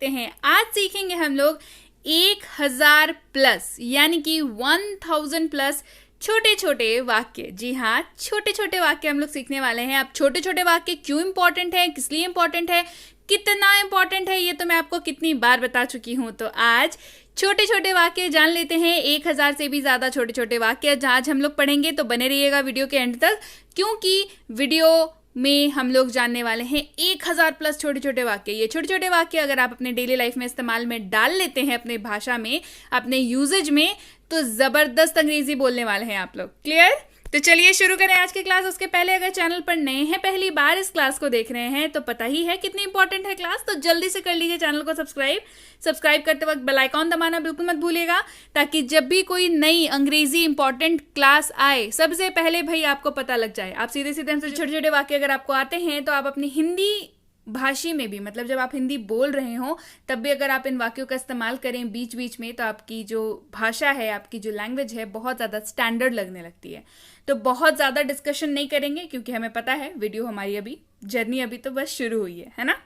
हैं। आज सीखेंगे हम लोग 1000 प्लस यानी कि 1000 प्लस छोटे छोटे वाक्य। जी हाँ, छोटे छोटे वाक्य हम लोग सीखने वाले हैं। अब छोटे छोटे वाक्य क्यों इंपॉर्टेंट है, किस लिए इंपॉर्टेंट है, कितना इंपॉर्टेंट है, ये तो मैं आपको कितनी बार बता चुकी हूँ। तो आज छोटे छोटे वाक्य जान लेते हैं। 1000 से भी ज़्यादा छोटे छोटे वाक्य आज हम लोग पढ़ेंगे, तो बने रहिएगा वीडियो के एंड तक, क्योंकि वीडियो में हम लोग जानने वाले हैं 1000 प्लस छोटे छोटे वाक्य। ये छोटे छोटे वाक्य अगर आप अपने डेली लाइफ में इस्तेमाल में डाल लेते हैं, अपने भाषा में, अपने यूजेज में, तो ज़बरदस्त अंग्रेजी बोलने वाले हैं आप लोग। क्लियर? तो चलिए शुरू करें आज की क्लास। उसके पहले अगर चैनल पर नए हैं, पहली बार इस क्लास को देख रहे हैं, तो पता ही है कितनी इंपॉर्टेंट है क्लास, तो जल्दी से कर लीजिए चैनल को सब्सक्राइब करते वक्त बेल आइकॉन दबाना बिल्कुल मत भूलिएगा, ताकि जब भी कोई नई अंग्रेजी इंपॉर्टेंट क्लास आए सबसे पहले भाई आपको पता लग जाए। आप सीधे सीधे हमसे छोटे छोटे वाक्य अगर आपको आते हैं तो आप अपनी हिंदी भाषी में भी, मतलब जब आप हिंदी बोल रहे हो तब भी अगर आप इन वाक्यों का इस्तेमाल करें बीच बीच में, तो आपकी जो भाषा है, आपकी जो लैंग्वेज है, बहुत ज़्यादा स्टैंडर्ड लगने लगती है। तो बहुत ज़्यादा डिस्कशन नहीं करेंगे, क्योंकि हमें पता है वीडियो हमारी अभी जर्नी अभी तो बस शुरू हुई है ना।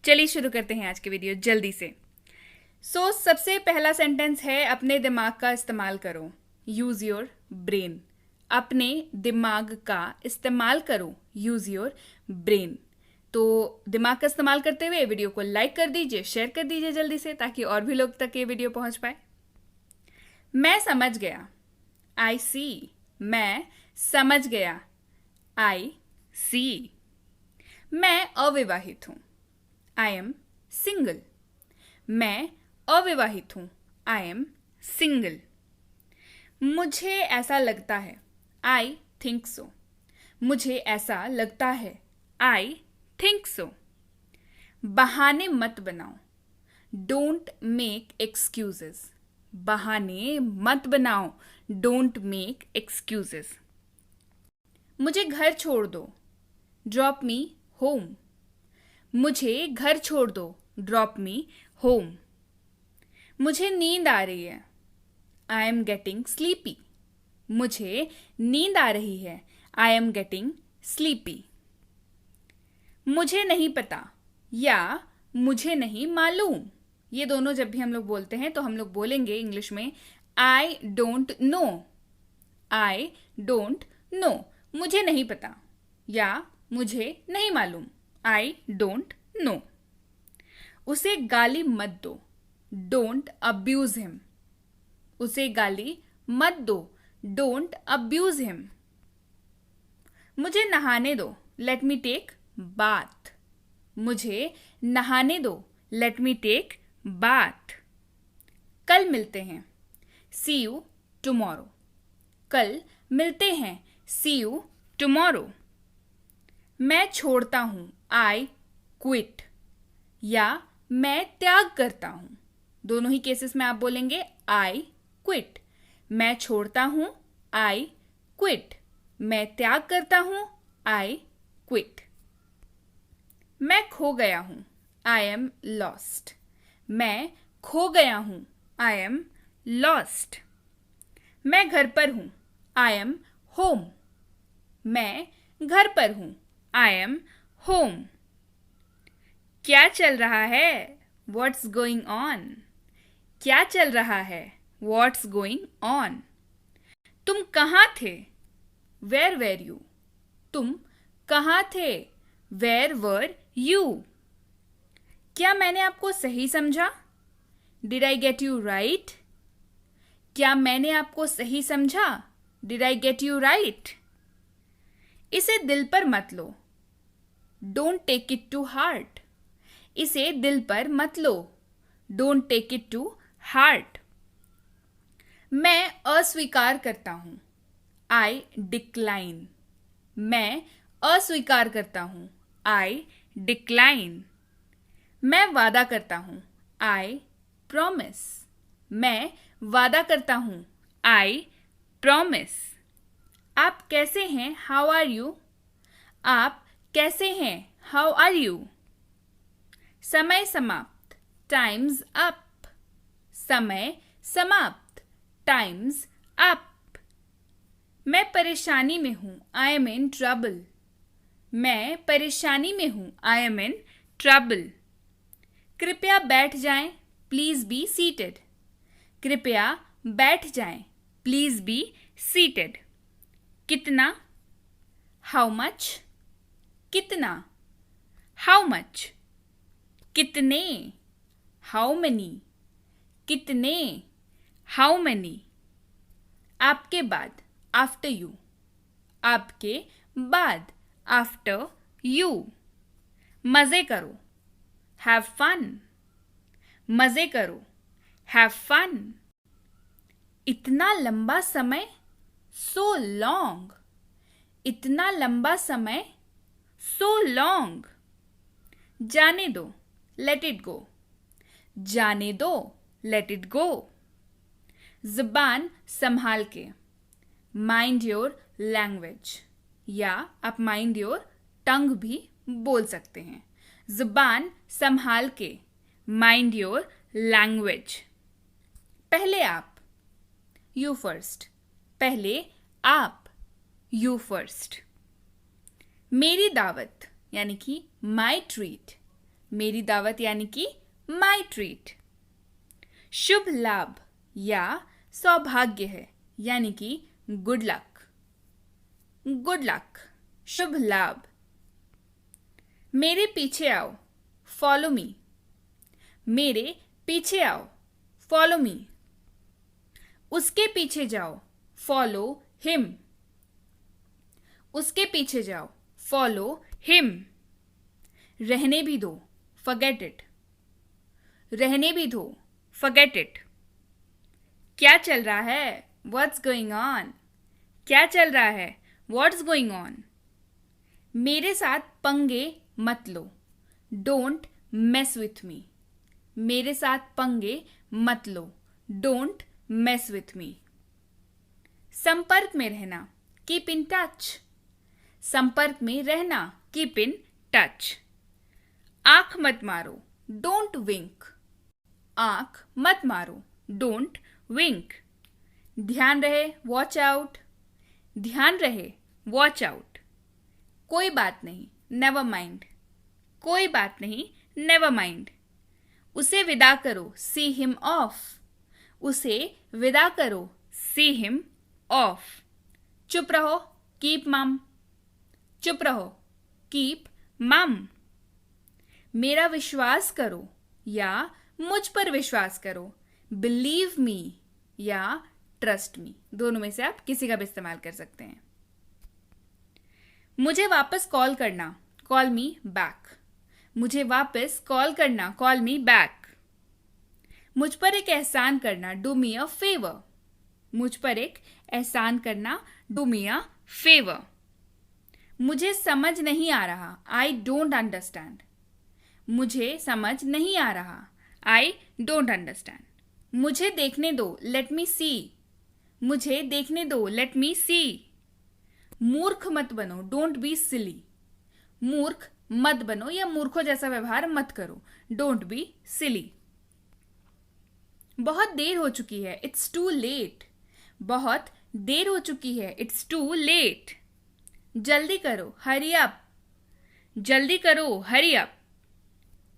चलिए शुरू करते हैं आज की वीडियो जल्दी से। सबसे पहला सेंटेंस है, अपने दिमाग का इस्तेमाल करो। Use your brain. अपने दिमाग का इस्तेमाल करो। Use your brain. तो दिमाग का इस्तेमाल करते हुए वीडियो को लाइक कर दीजिए, शेयर कर दीजिए जल्दी से, ताकि और भी लोग तक ये वीडियो पहुंच पाए। मैं समझ गया। आई सी। मैं समझ गया। आई सी। मैं अविवाहित हूं। I am single. मैं अविवाहित हूं। I am single. मुझे ऐसा लगता है। I think so. मुझे ऐसा लगता है। I think so. बहाने मत बनाओ। Don't make excuses. बहाने मत बनाओ। Don't make excuses. मुझे घर छोड़ दो। Drop me home. मुझे घर छोड़ दो। Drop me home. मुझे नींद आ रही है। I am getting sleepy. मुझे नींद आ रही है। I am getting sleepy. मुझे नहीं पता या मुझे नहीं मालूम। ये दोनों जब भी हम लोग बोलते हैं तो हम लोग बोलेंगे इंग्लिश में I don't know. I don't know. मुझे नहीं पता या मुझे नहीं मालूम। I don't know. उसे गाली मत दो। Don't abuse him. उसे गाली मत दो। Don't abuse him. मुझे नहाने दो। Let me take bath. मुझे नहाने दो। Let me take bath. कल मिलते हैं। See you tomorrow. कल मिलते हैं। See you tomorrow. मैं छोड़ता हूं। I quit. या मैं त्याग करता हूं। दोनों ही केसेस में आप बोलेंगे आई क्विट। मैं छोड़ता हूं। I quit. मैं त्याग करता हूं। I quit. मैं खो गया हूं। I am lost. मैं खो गया हूं। I am lost. मैं घर पर हूं। I am home. मैं घर पर हूं। I am home. क्या चल रहा है? What's going on. क्या चल रहा है? What's going on. तुम कहाँ थे? Where were you. तुम कहाँ थे? Where were you. क्या मैंने आपको सही समझा? Did I get you right. क्या मैंने आपको सही समझा? Did I get you right. इसे दिल पर मत लो। Don't take it to heart. इसे दिल पर मत लो। Don't take it to heart. मैं अस्वीकार करता हूं। I decline. मैं अस्वीकार करता हूं। I decline. मैं वादा करता हूं। I promise. मैं वादा करता हूं। I promise. आप कैसे हैं? How are you. आप कैसे हैं? How are you. समय समाप्त। Time's up. समय समाप्त। Time's up. मैं परेशानी में हूं। I am in trouble. मैं परेशानी में हूं। I am in trouble. कृपया बैठ जाएं, प्लीज बी सीटेड। कृपया बैठ जाएं, प्लीज बी सीटेड। कितना, हाउ मच। कितना, हाउ मच। कितने, हाउ मेनी। कितने, हाउ मेनी। आपके बाद, आफ्टर यू। आपके बाद, आफ्टर यू। मजे करो, हैव फन। मजे करो, हैव फन। इतना लंबा समय, सो लॉन्ग। इतना लंबा समय, सो लॉन्ग। जाने दो, लेट इट गो। जाने दो, लेट इट गो। जुबान संभाल के, माइंड योर लैंग्वेज, या आप माइंड योर टंग भी बोल सकते हैं। जुबान संभाल के, माइंड योर लैंग्वेज। पहले आप, यू फर्स्ट। पहले आप, यू फर्स्ट। मेरी दावत यानी कि माई ट्रीट। मेरी दावत यानी कि माई ट्रीट। शुभ लाभ या सौभाग्य है यानी कि गुड लक। गुड लक, शुभ लाभ। मेरे पीछे आओ, फॉलो मी। मेरे पीछे आओ, फॉलो मी। उसके पीछे जाओ, फॉलो हिम। उसके पीछे जाओ, फॉलो हिम। रहने भी दो, फॉरगेट इट। रहने भी दो, फॉरगेट इट। क्या चल रहा है, व्हाट्स गोइंग ऑन। क्या चल रहा है, व्हाट्स गोइंग ऑन। मेरे साथ पंगे मत लो, डोंट मेस विथ मी। मेरे साथ पंगे मत लो, डोंट मेस विथ मी। संपर्क में रहना, कीप इन टच। संपर्क में रहना, कीप इन टच। आंख मत मारो, डोंट विंक। आंख मत मारो, डोंट विंक। ध्यान रहे, वॉच आउट। ध्यान रहे, वॉच आउट। कोई बात नहीं, नेवर माइंड। कोई बात नहीं, नेवर माइंड। उसे विदा करो, सी हिम ऑफ। उसे विदा करो, सी हिम ऑफ। चुप रहो, कीप मम। चुप रहो, कीप मम। मेरा विश्वास करो या मुझ पर विश्वास करो, बिलीव मी या ट्रस्ट मी। दोनों में से आप किसी का भी इस्तेमाल कर सकते हैं। मुझे वापस कॉल करना, कॉल मी बैक। मुझे वापस कॉल करना, कॉल मी बैक। मुझ पर एक एहसान करना, डू मी अ फेवर। मुझ पर एक एहसान करना, डू मी अ फेवर। मुझे समझ नहीं आ रहा, आई डोंट अंडरस्टैंड। मुझे समझ नहीं आ रहा, आई डोंट अंडरस्टैंड। मुझे देखने दो, लेट मी सी। मुझे देखने दो, लेट मी सी। मूर्ख मत बनो, डोंट बी सिली। मूर्ख मत बनो या मूर्खों जैसा व्यवहार मत करो, डोंट बी सिली। बहुत देर हो चुकी है, इट्स टू लेट। बहुत देर हो चुकी है, इट्स टू लेट। जल्दी करो, हरी अप। जल्दी करो, हरी अप।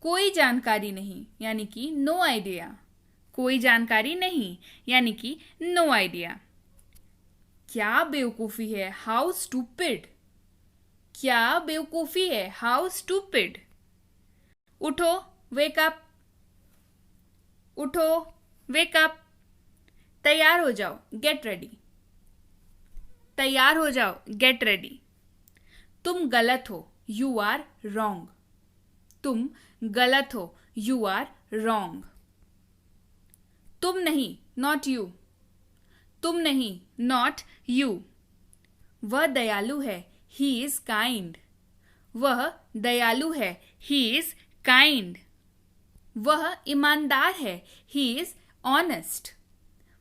कोई जानकारी नहीं यानी कि नो आइडिया। कोई जानकारी नहीं यानी कि नो आइडिया। क्या बेवकूफी है, हाउ स्टूपिड। क्या बेवकूफी है, हाउ स्टूपिड। उठो, वेक अप। उठो, वेक अप। तैयार हो जाओ, गेट रेडी। तैयार हो जाओ, गेट रेडी। तुम गलत हो, यू आर रॉन्ग। तुम गलत हो, यू आर रॉन्ग। तुम नहीं, नॉट यू। तुम नहीं, नॉट यू। वह दयालु है, ही इज काइंड। वह दयालु है, ही इज काइंड। वह ईमानदार है, ही इज ऑनेस्ट।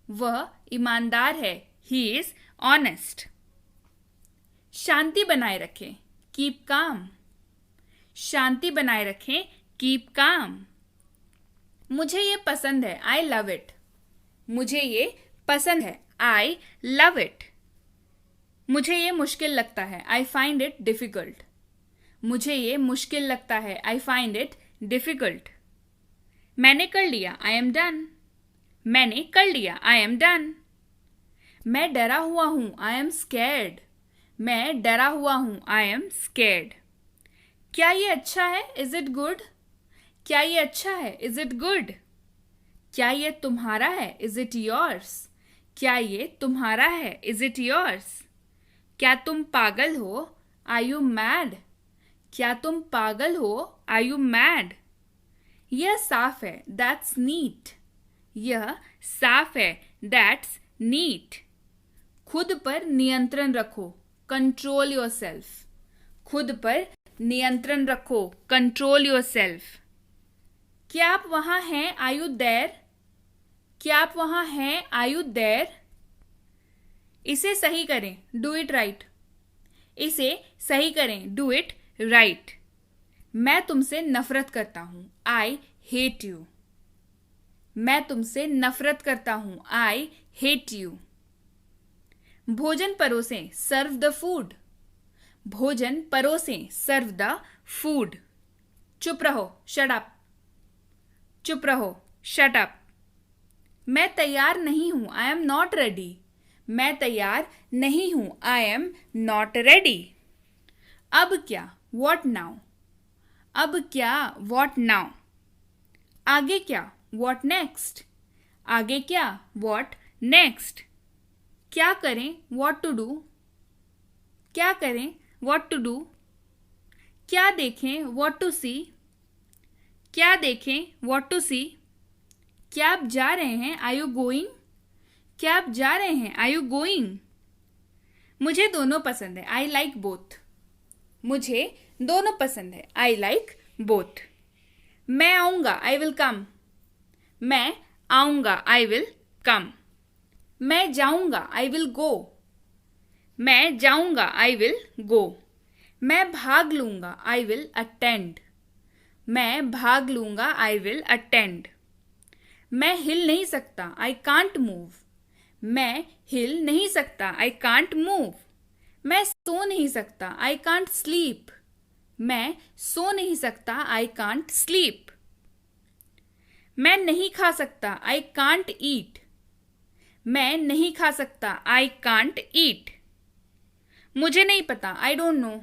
वह ईमानदार है, ही इज ऑनेस्ट। शांति बनाए रखें, कीप काम। शांति बनाए रखें, कीप काम। मुझे ये पसंद है, आई लव इट। मुझे ये पसंद है, आई लव इट। मुझे ये मुश्किल लगता है, आई फाइंड इट डिफिकल्ट। मुझे ये मुश्किल लगता है, आई फाइंड इट डिफिकल्ट। मैंने कर लिया, आई एम डन। मैंने कर लिया, आई एम डन। मैं डरा हुआ हूं, आई एम स्कैर्ड। मैं डरा हुआ हूं, आई एम स्कैर्ड। क्या ये अच्छा है, इज इट गुड? क्या ये अच्छा है, इज इट गुड? क्या ये तुम्हारा है, इज इट योर्स? क्या ये तुम्हारा है, इज इट योर्स? क्या तुम पागल हो, आर यू मैड? क्या तुम पागल हो, आर यू मैड? यह साफ है, दैट्स नीट। यह साफ है, दैट्स नीट। खुद पर नियंत्रण रखो, कंट्रोल योर सेल्फ। खुद पर नियंत्रण रखो, कंट्रोल योर सेल्फ। क्या आप वहां हैं, आर यू देयर? क्या आप वहां हैं, आर यू देयर? इसे सही करें, डू इट राइट। इसे सही करें, डू इट राइट। मैं तुमसे नफरत करता हूं, आई हेट यू। मैं तुमसे नफरत करता हूं, आई हेट यू। भोजन परोसें, सर्व द फूड। भोजन परोसें, सर्व द फूड। चुप रहो, शट अप। चुप रहो, शट अप। मैं तैयार नहीं हूं, आई एम नॉट रेडी। मैं तैयार नहीं हूं, आई एम नॉट रेडी। अब क्या, वॉट नाउ? अब क्या, वॉट नाउ? आगे क्या, वॉट नेक्स्ट? आगे क्या, वॉट नेक्स्ट? क्या करें, वॉट टू डू? क्या करें, वॉट टू डू? क्या देखें, वॉट टू सी? क्या देखें, वॉट टू सी? क्या आप जा रहे हैं, आर यू गोइंग? क्या आप जा रहे हैं, आर यू गोइंग? मुझे दोनों पसंद है, आई लाइक बोथ। मुझे दोनों पसंद है, आई लाइक बोथ। मैं आऊंगा, आई विल कम। मैं आऊंगा, आई विल कम। मैं जाऊंगा, आई विल गो। मैं जाऊंगा, आई विल गो। मैं भाग लूंगा, आई विल अटेंड। मैं भाग लूंगा, आई विल अटेंड। मैं हिल नहीं सकता, आई कांट मूव। मैं हिल नहीं सकता, आई कांट मूव। मैं सो नहीं सकता, आई कांट स्लीप। मैं सो नहीं सकता, आई कांट स्लीप। मैं नहीं खा सकता, आई कांट ईट। मैं नहीं खा सकता, आई कांट ईट। मुझे नहीं पता, आई डोंट नो।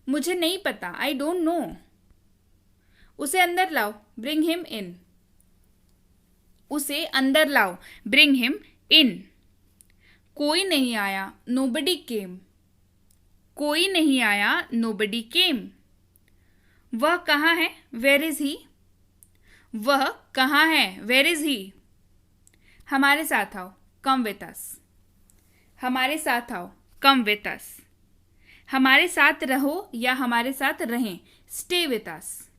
मुझे नहीं पता, आई डोंट नो। उसे अंदर लाओ, ब्रिंग हिम इन। उसे अंदर लाओ, ब्रिंग हिम इन। कोई नहीं आया, नोबडी केम। कोई नहीं आया, नोबडी केम। वह कहाँ है, वेयर इज ही? वह कहाँ है, वेयर इज ही? हमारे साथ आओ, कम विथ अस। हमारे साथ आओ, कम विथ अस। हमारे साथ रहो या हमारे साथ रहें, स्टे विथ अस।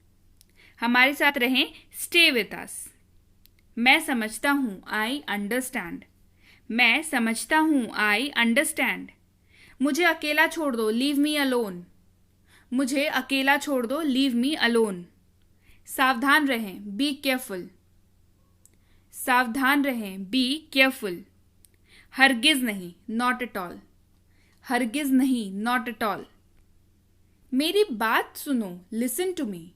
हमारे साथ रहें, स्टे विथ अस। मैं समझता हूँ, आई अंडरस्टैंड। मैं समझता हूँ, आई अंडरस्टैंड। मुझे अकेला छोड़ दो, लीव मी अलोन। मुझे अकेला छोड़ दो, लीव मी अलोन। सावधान रहें, बी केयरफुल। सावधान रहें, बी केयरफुल। हरगिज नहीं, नॉट एट ऑल। हरगिज नहीं, नॉट एट ऑल। मेरी बात सुनो, लिसन टू मी।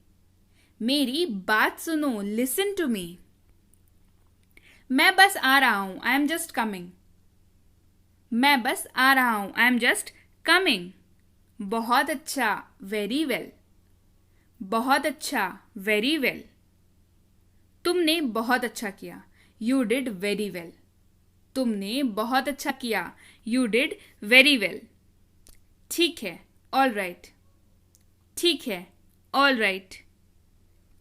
मेरी बात सुनो, लिसन टू मी। मैं बस आ रहा हूं, आई एम जस्ट कमिंग। मैं बस आ रहा हूं, आई एम जस्ट कमिंग। बहुत अच्छा, वेरी वेल। बहुत अच्छा, वेरी वेल। तुमने बहुत अच्छा किया, यू डिड वेरी वेल। तुमने बहुत अच्छा किया, यू डिड वेरी वेल। ठीक है, ऑल राइट। ठीक है, ऑल राइट।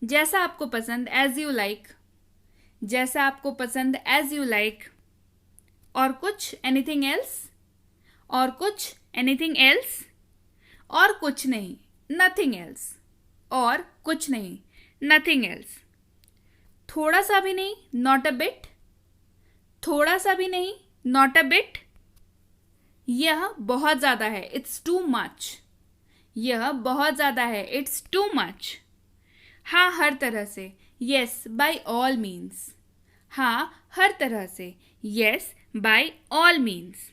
जैसा आपको पसंद, एज यू लाइक। जैसा आपको पसंद, एज यू लाइक। और कुछ, एनीथिंग एल्स? और कुछ, एनीथिंग एल्स? और कुछ नहीं, नथिंग एल्स। और कुछ नहीं, नथिंग एल्स। थोड़ा सा भी नहीं, नॉट अ बिट। थोड़ा सा भी नहीं, नॉट अ बिट। यह बहुत ज्यादा है, इट्स टू मच। यह बहुत ज्यादा है, इट्स टू मच। हाँ, हर तरह से, यस बाय ऑल मीन्स। हाँ, हर तरह से, यस बाय ऑल मीन्स।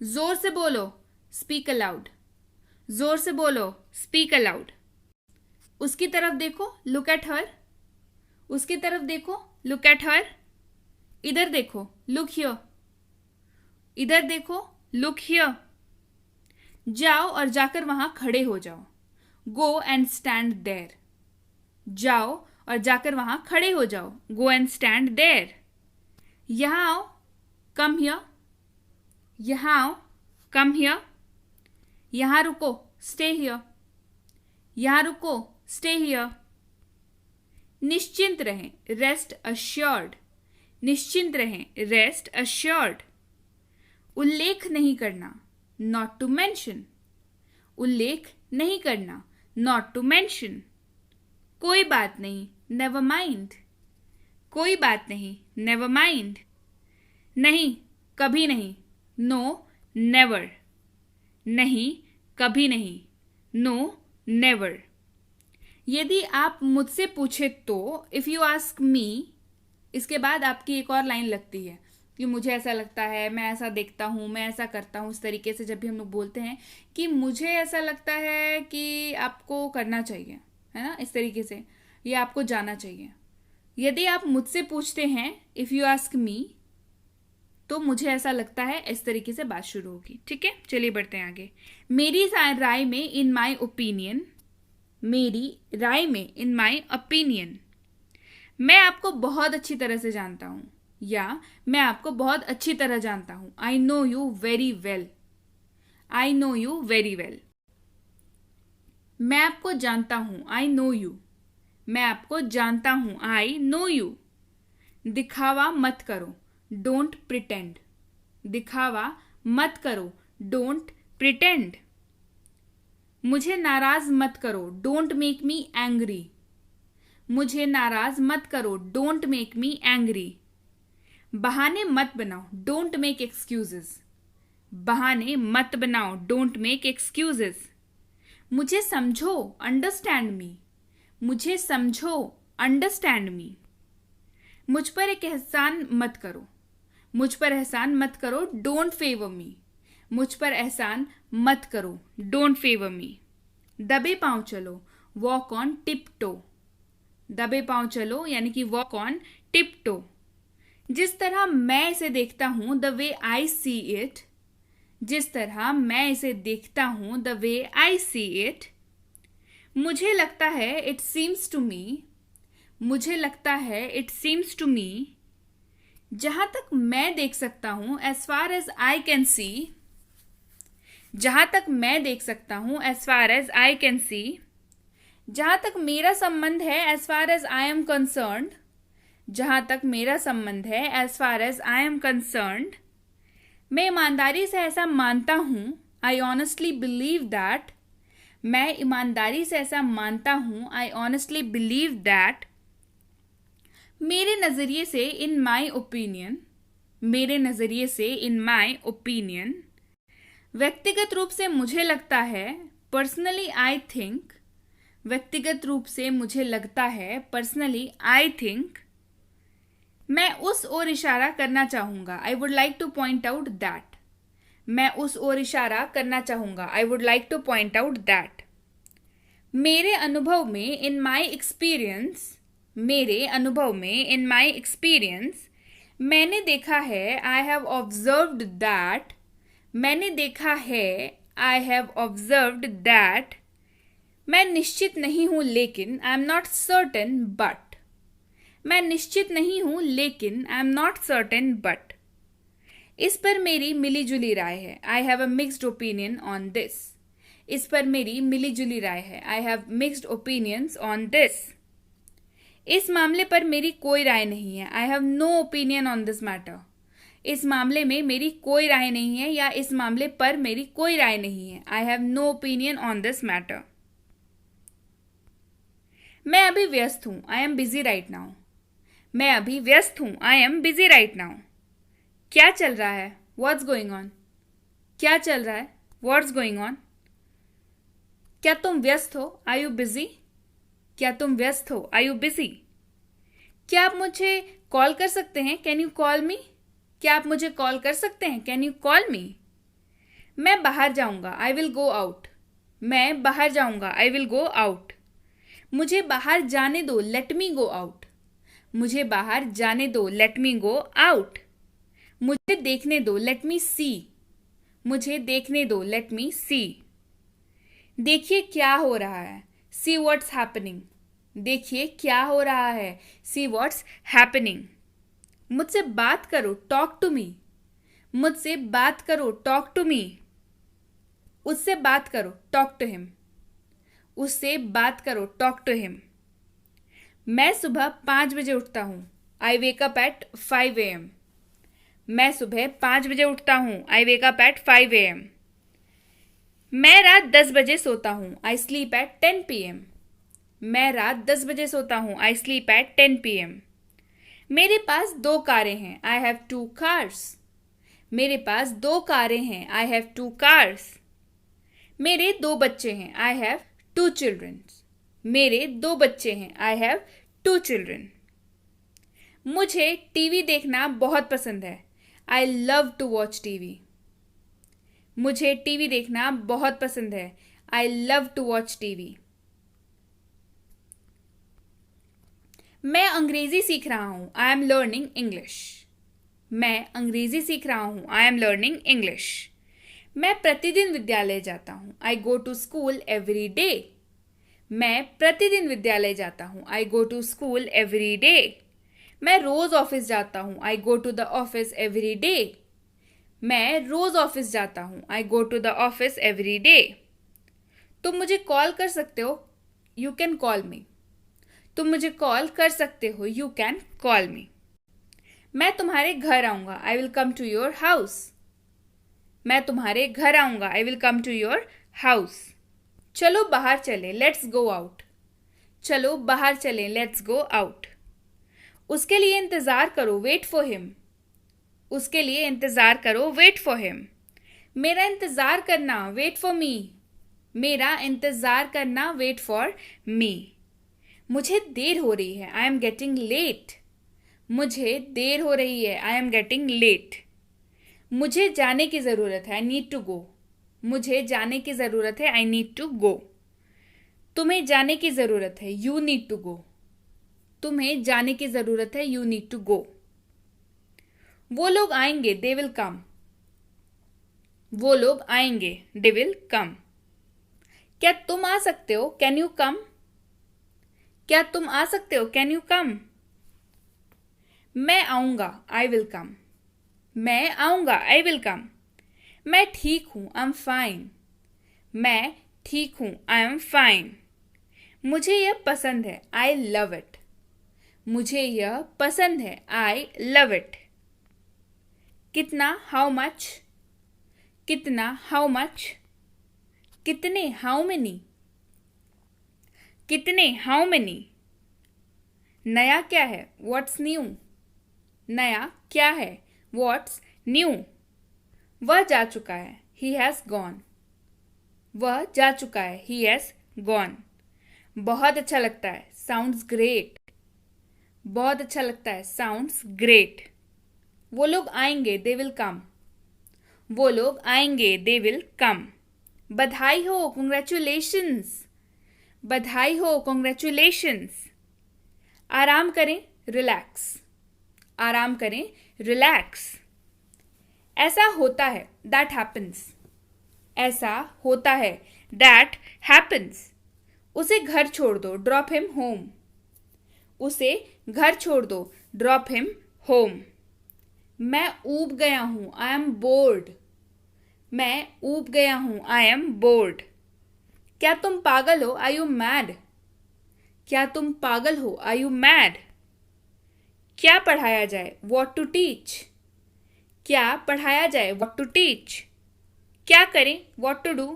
जोर से बोलो, स्पीक अलाउड। जोर से बोलो, स्पीक अलाउड। उसकी तरफ देखो, लुक एट हर। उसकी तरफ देखो, लुक एट हर। इधर देखो, लुक हियर। इधर देखो, लुक हियर। जाओ और जाकर वहां खड़े हो जाओ, गो एंड स्टैंड देयर। जाओ और जाकर वहां खड़े हो जाओ, गो एंड स्टैंड देयर। यहां आओ, कम हियर। यहां आओ, कम हियर। यहां रुको, स्टे हियर। यहां रुको, स्टे हियर। निश्चिंत रहें, रेस्ट अश्योर्ड। निश्चिंत रहें, रेस्ट अश्योर्ड। उल्लेख नहीं करना, नॉट टू मेंशन। उल्लेख नहीं करना, नॉट टू मेंशन। कोई बात नहीं, नेवर माइंड। कोई बात नहीं, नेवर माइंड। नहीं, कभी नहीं, नो नेवर। नहीं, कभी नहीं, नो नेवर। यदि आप मुझसे पूछे तो, इफ यू आस्क मी, इसके बाद आपकी एक और लाइन लगती है कि मुझे ऐसा लगता है, मैं ऐसा देखता हूँ, मैं ऐसा करता हूँ। इस तरीके से जब भी हम लोग बोलते हैं कि मुझे ऐसा लगता है कि आपको करना चाहिए, है ना, इस तरीके से, ये आपको जाना चाहिए। यदि आप मुझसे पूछते हैं, इफ यू आस्क मी, तो मुझे ऐसा लगता है, इस तरीके से बात शुरू होगी। ठीक है, चलिए बढ़ते हैं आगे। मेरी राय में, इन माई ओपिनियन। मेरी राय में, इन माई ओपिनियन। मैं आपको बहुत अच्छी तरह से जानता हूं, या मैं आपको बहुत अच्छी तरह जानता हूं। I know you very well. I know you very well. मैं आपको जानता हूं, आई नो यू। मैं आपको जानता हूं, आई नो यू। दिखावा मत करो, डोंट प्रिटेंड। दिखावा मत करो, डोंट प्रिटेंड। मुझे नाराज मत करो, डोंट मेक मी एंग्री। मुझे नाराज मत करो, डोंट मेक मी एंग्री। बहाने मत बनाओ, डोंट मेक एक्सक्यूजेस। बहाने मत बनाओ, डोंट मेक एक्सक्यूजेस। मुझे समझो, अंडरस्टैंड मी। मुझे समझो, अंडरस्टैंड मी। मुझ पर एक एहसान मत करो। मुझ पर एहसान मत करो, डोंट फेवर मी। मुझ पर एहसान मत करो, डोंट फेवर मी। दबे पांव चलो, वॉक ऑन टिप टो। दबे पांव चलो यानी कि वॉक ऑन टिप टो। जिस तरह मैं इसे देखता हूं, the way I see it. जिस तरह मैं इसे देखता हूं, the way I see it. मुझे लगता है, इट सीम्स टू मी। मुझे लगता है, इट सीम्स टू मी। जहां तक मैं देख सकता हूं, as far as I can see. जहां तक मैं देख सकता हूं, as far as I can see. जहां तक मेरा संबंध है, as far as I am concerned. जहां तक मेरा संबंध है, as far as I am concerned. मैं ईमानदारी से ऐसा मानता हूं, आई ऑनेस्टली बिलीव दैट। मैं ईमानदारी से ऐसा मानता हूं, आई ऑनेस्टली बिलीव दैट। मेरे नजरिए से, इन माई ओपिनियन। मेरे नजरिए से, इन माई ओपिनियन। व्यक्तिगत रूप से मुझे लगता है, पर्सनली आई थिंक। व्यक्तिगत रूप से मुझे लगता है, पर्सनली आई थिंक। मैं उस ओर इशारा करना चाहूंगा, I would like two point out that. मैं उस ओर इशारा करना चाहूंगा, I would like two point out that. मेरे अनुभव में, इन माई एक्सपीरियंस। मेरे अनुभव में, इन माई एक्सपीरियंस। मैंने देखा है, आई हैव ऑब्जर्व्ड दैट। मैंने देखा है, आई हैव ऑब्जर्व्ड दैट। मैं निश्चित नहीं हूं लेकिन, I am not certain but. मैं निश्चित नहीं हूं लेकिन, I am not certain but. इस पर मेरी मिली जुली राय है, I have a mixed opinion on this. इस पर मेरी मिली जुली राय है, I have mixed opinions on this. इस मामले पर मेरी कोई राय नहीं है, I have no opinion on this matter. इस मामले में मेरी कोई राय नहीं है, या इस मामले पर मेरी कोई राय नहीं है, I have no opinion on this matter. मैं अभी व्यस्त हूं, I am busy right now. मैं अभी व्यस्त हूं, I am busy right now. क्या चल रहा है, व्हाट्स गोइंग ऑन। क्या चल रहा है, व्हाट्स गोइंग ऑन। क्या तुम व्यस्त हो, आर यू बिजी। क्या तुम व्यस्त हो, आर यू बिजी। क्या आप मुझे कॉल कर सकते हैं, कैन यू कॉल मी। क्या आप मुझे कॉल कर सकते हैं, कैन यू कॉल मी। मैं बाहर जाऊंगा, आई विल गो आउट। मैं बाहर जाऊंगा, आई विल गो आउट। मुझे बाहर जाने दो, लेट मी गो आउट। मुझे बाहर जाने दो, लेट मी गो आउट। मुझे देखने दो, लेट मी सी। मुझे देखने दो, लेट मी सी। देखिए क्या हो रहा है, सी व्हाट्स हैपनिंग। देखिए क्या हो रहा है, सी व्हाट्स हैपनिंग। मुझसे बात करो, टॉक टू मी। मुझसे बात करो, टॉक टू मी। उससे बात करो, टॉक टू हिम। उससे बात करो, टॉक टू हिम। मैं सुबह 5 बजे उठता हूँ, आई वेक अप एट 5 AM। मैं सुबह 5 बजे उठता हूँ, आई वेक अप एट 5 AM। मैं रात 10 बजे सोता हूँ, आई स्लीप एट 10 PM। मैं रात 10 बजे सोता हूँ, आई स्लीप एट 10 PM। मेरे पास 2 कारें हैं, आई हैव 2 कार्स। मेरे पास 2 कारें हैं, आई हैव 2 कार्स। मेरे 2 बच्चे हैं, आई हैव 2 चिल्ड्रन। मेरे 2 बच्चे हैं, आई हैव 2 चिल्ड्रन। मुझे टीवी देखना बहुत पसंद है, I love to watch TV. मुझे टीवी देखना बहुत पसंद है, I love to watch TV. मैं अंग्रेजी सीख रहा हूँ, आई एम लर्निंग इंग्लिश। मैं अंग्रेजी सीख रहा हूँ, आई एम लर्निंग इंग्लिश। मैं प्रतिदिन विद्यालय जाता हूँ, I go to school every day. मैं प्रतिदिन विद्यालय जाता हूँ, I go to school every day. मैं रोज ऑफिस जाता हूँ, I go to the office every day. मैं रोज ऑफिस जाता हूँ, I go to the office every day. तुम मुझे कॉल कर सकते हो, यू कैन कॉल मी। तुम मुझे कॉल कर सकते हो, यू कैन कॉल मी। मैं तुम्हारे घर आऊंगा, I will come to your house. मैं तुम्हारे घर आऊंगा, I will come to your house. चलो बाहर चले, लेट्स गो आउट। चलो बाहर चले, लेट्स गो आउट। उसके लिए इंतजार करो, वेट फॉर हिम। उसके लिए इंतजार करो, वेट फॉर हिम। मेरा इंतजार करना, वेट फॉर मी। मेरा इंतजार करना, वेट फॉर मी। मुझे देर हो रही है, आई एम गेटिंग लेट। मुझे देर हो रही है, आई एम गेटिंग लेट। मुझे जाने की ज़रूरत है, आई नीड टू गो। मुझे जाने की ज़रूरत है, आई नीड टू गो। तुम्हें जाने की ज़रूरत है, यू नीड टू गो। तुम्हें जाने की ज़रूरत है, यू नीड टू गो। वो लोग आएंगे, दे विल कम। वो लोग आएंगे, दे विल कम। क्या तुम आ सकते हो, कैन यू कम। क्या तुम आ सकते हो, कैन यू कम। मैं आऊंगा, आई विल कम। मैं आऊंगा, आई विल कम। मैं ठीक हूं, आई एम फाइन। मैं ठीक हूं, आई एम फाइन। मुझे यह पसंद है, आई लव इट। मुझे यह पसंद है, आई लव इट। कितना, हाउ मच। कितना, हाउ मच। कितने, हाउ मेनी। कितने, हाउ मेनी। नया क्या है, व्हाट्स न्यू। नया क्या है, व्हाट्स न्यू। वह जा चुका है, ही हैज़ गॉन। वह जा चुका है, ही हैज़ गॉन। बहुत अच्छा लगता है, साउंड्स ग्रेट। बहुत अच्छा लगता है, साउंड्स ग्रेट। वो लोग आएंगे, दे विल कम। वो लोग आएंगे, दे विल कम। बधाई हो, कंग्रेचुलेशंस। बधाई हो, कंग्रेचुलेशंस। आराम करें, रिलैक्स। आराम करें, रिलैक्स। ऐसा होता है, दैट हैपन्स। ऐसा होता है, दैट हैपन्स। उसे घर छोड़ दो, ड्रॉप हिम होम। उसे घर छोड़ दो, ड्रॉप हिम होम। मैं ऊब गया हूं, आई एम बोर्ड। मैं ऊब गया हूं, आई एम बोर्ड। क्या तुम पागल हो, आर यू मैड। क्या तुम पागल हो, आर यू मैड। क्या पढ़ाया जाए, व्हाट टू टीच। क्या पढ़ाया जाए, व्हाट टू टीच। क्या करें, व्हाट टू डू।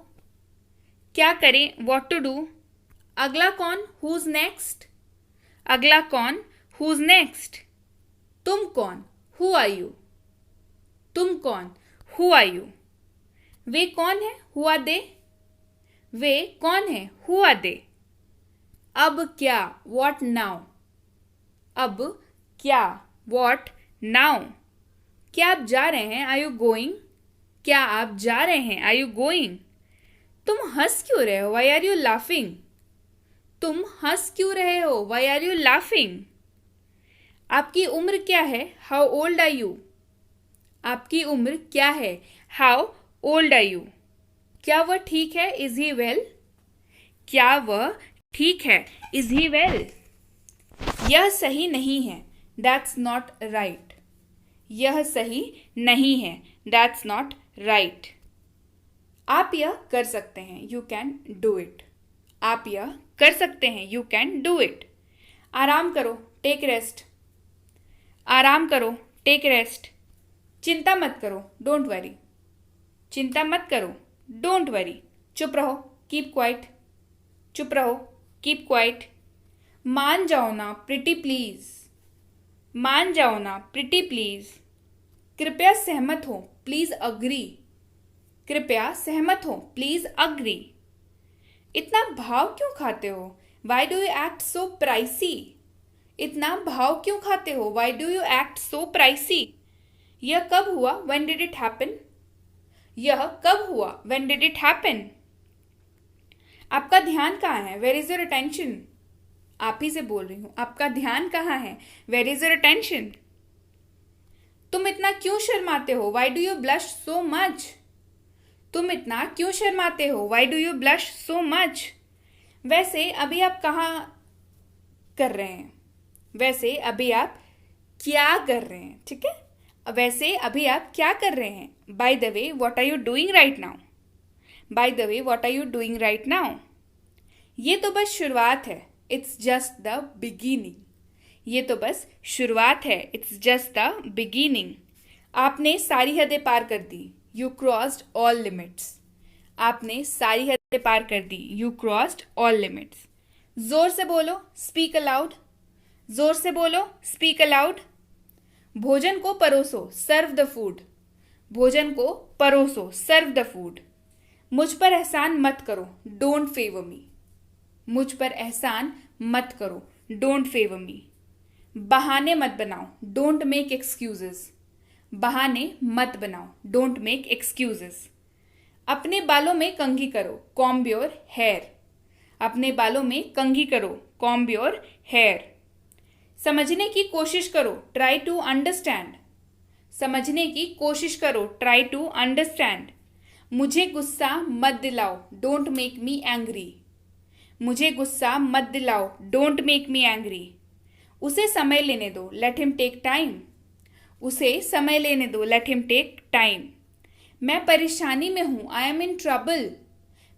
क्या करें, व्हाट टू डू। अगला कौन, हुज नेक्स्ट। अगला कौन, हुज नेक्स्ट। तुम कौन, हु आर यू। तुम कौन, हु आर यू। वे कौन है, हु आर दे। वे कौन है, हु आर दे। अब क्या, व्हाट नाउ। अब क्या, व्हाट नाउ। क्या आप जा रहे हैं, आर यू गोइंग। क्या आप जा रहे हैं, आर यू गोइंग। तुम हंस क्यों रहे हो, वाई आर यू लाफिंग। तुम हंस क्यों रहे हो, वाई आर यू लाफिंग। आपकी उम्र क्या है? How old are you? आपकी उम्र क्या है? How old are you? क्या वह ठीक है? Is he well? क्या वह ठीक है? Is he well? यह सही नहीं है। That's not right. यह सही नहीं है। That's not right. आप यह कर सकते हैं। You can do it. आप यह कर सकते हैं। You can do it. आराम करो। Take rest. आराम करो। Take rest. चिंता मत करो। Don't worry. चिंता मत करो। Don't worry. चुप रहो। Keep quiet. चुप रहो। Keep quiet. मान जाओ ना। Pretty please. मान जाओ ना। Pretty please. कृपया सहमत हो। Please agree. कृपया सहमत हो। Please agree. इतना भाव क्यों खाते हो? Why do you act so pricey? इतना भाव क्यों खाते हो? Why do you act so pricey? यह कब हुआ? When did it happen? यह कब हुआ? When did it happen? आपका ध्यान कहाँ है? Where is your attention? आप ही से बोल रही हूं। आपका ध्यान कहाँ है? Where is your attention? तुम इतना क्यों शर्माते हो? Why do you blush so much? तुम इतना क्यों शर्माते हो? Why do you blush so much? वैसे अभी आप कहाँ कर रहे हैं? वैसे अभी आप क्या कर रहे हैं? ठीक है। वैसे अभी आप क्या कर रहे हैं? By the way what are you doing right now? By the way what are you doing right now? ये तो बस शुरुआत है। It's just the beginning. ये तो बस शुरुआत है। It's just the beginning. आपने सारी हदें पार कर दी। You crossed all limits. आपने सारी हदें पार कर दी। You crossed all limits. जोर से बोलो। Speak aloud. जोर से बोलो। Speak allowed. भोजन को परोसो। Serve the food. भोजन को परोसो। Serve the food. मुझ पर एहसान मत करो। Don't favour me. मुझ पर एहसान मत करो। Don't favour me. बहाने मत बनाओ। Don't make excuses. बहाने मत बनाओ। Don't make excuses. अपने बालों में कंघी करो। Comb your hair. अपने बालों में कंघी करो। Comb your hair. समझने की कोशिश करो। Try to understand. समझने की कोशिश करो। Try to understand. मुझे गुस्सा मत दिलाओ। Don't make me angry. मुझे गुस्सा मत दिलाओ। Don't make me angry. उसे समय लेने दो। Let him take time. उसे समय लेने दो। Let him take time. मैं परेशानी में हूं। I am in trouble.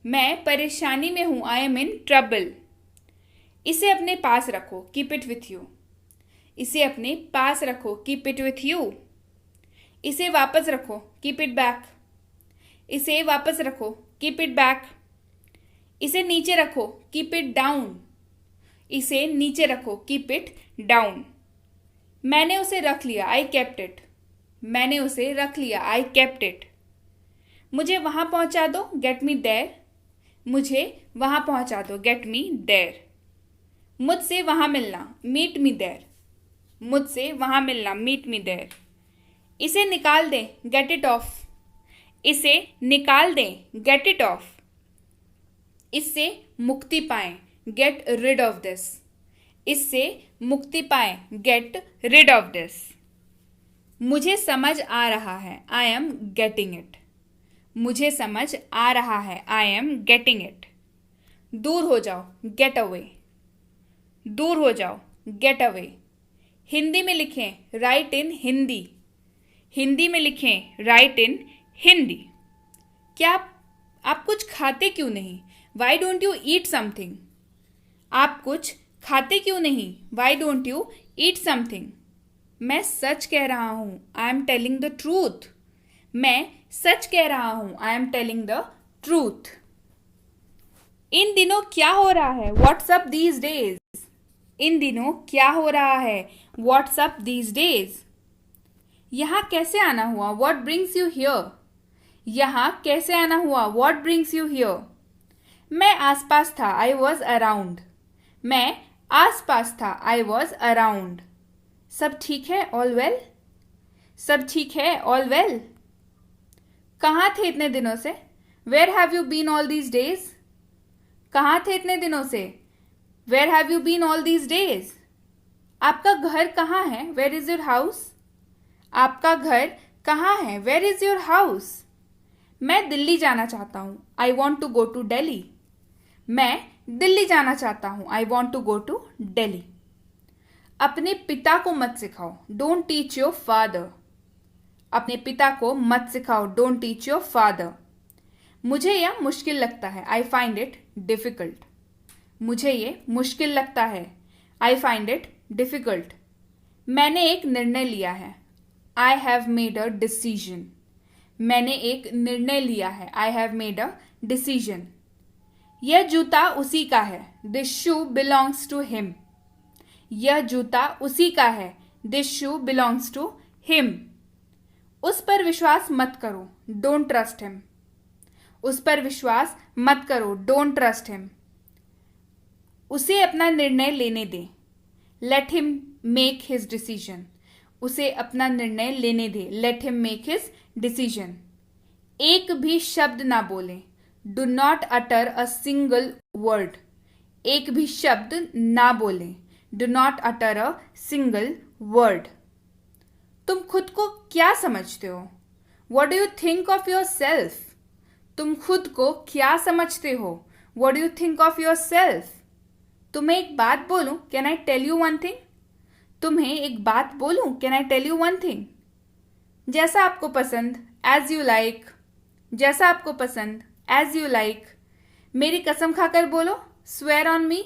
मैं परेशानी में हूं। I am in trouble. इसे अपने पास रखो। Keep it with you. इसे अपने पास रखो। Keep it with you. इसे वापस रखो। Keep it back. इसे वापस रखो। Keep it back. इसे नीचे रखो। Keep it down. इसे नीचे रखो। Keep it down. मैंने उसे रख लिया। I kept it. मैंने उसे रख लिया। I kept it. मुझे वहां पहुंचा दो। Get me there. मुझे वहां पहुंचा दो। Get me there. मुझसे वहां मिलना। Meet me there. मुझसे वहां मिलना। Meet me there. इसे निकाल दें। Get it off. इसे निकाल दें। Get it off. इससे मुक्ति पाएं। Get rid of this. इससे मुक्ति पाएं। Get rid of this. मुझे समझ आ रहा है। I am getting it. मुझे समझ आ रहा है। I am getting it. दूर हो जाओ। Get away. दूर हो जाओ। Get away. हिंदी में लिखें। Write in Hindi. हिंदी में लिखें। Write in Hindi. क्या आप कुछ खाते क्यों नहीं? Why don't you eat something? आप कुछ खाते क्यों नहीं? Why don't you eat something? मैं सच कह रहा हूं। I am telling the truth. मैं सच कह रहा हूं। I am telling the truth. इन दिनों क्या हो रहा है? What's up these days. इन दिनों क्या हो रहा है? What's up these days. यहां कैसे आना हुआ? What brings you here? यहां कैसे आना हुआ? What brings you here? मैं आसपास था। I was around. मैं आसपास था। I was around. सब ठीक है? All well? सब ठीक है? All well? कहाँ थे इतने दिनों से? Where have you been all these days? कहाँ थे इतने दिनों से? Where have you been all these days? आपका घर कहाँ है? Where is your house? आपका घर कहाँ है? Where is your house? मैं दिल्ली जाना चाहता हूँ. I want to go to Delhi. मैं दिल्ली जाना चाहता हूँ. I want to go to Delhi. अपने पिता को मत सिखाओ. Don't teach your father. अपने पिता को मत सिखाओ. Don't teach your father. मुझे यह मुश्किल लगता है. I find it difficult. मुझे ये मुश्किल लगता है. I find it difficult. मैंने एक निर्णय लिया है. I have made a decision. मैंने एक निर्णय लिया है. I have made a decision. यह जूता उसी का है. This shoe belongs to him. यह जूता उसी का है. This shoe belongs to him. उस पर विश्वास मत करो. Don't trust him. उस पर विश्वास मत करो. Don't trust him. उसे अपना निर्णय लेने दे. Let him make his decision. उसे अपना निर्णय लेने दे. Let him make his decision. एक भी शब्द ना बोले. Do not utter a single word. एक भी शब्द ना बोले. Do not utter a single word. तुम खुद को क्या समझते हो? What do you think of yourself? तुम खुद को क्या समझते हो? What do you think of yourself? तुम्हें एक बात बोलूं? Can I tell you one thing? तुम्हें एक बात बोलूं? Can I tell you one thing? जैसा आपको पसंद. As you like. जैसा आपको पसंद. As you like. मेरी कसम खाकर बोलो. Swear on me.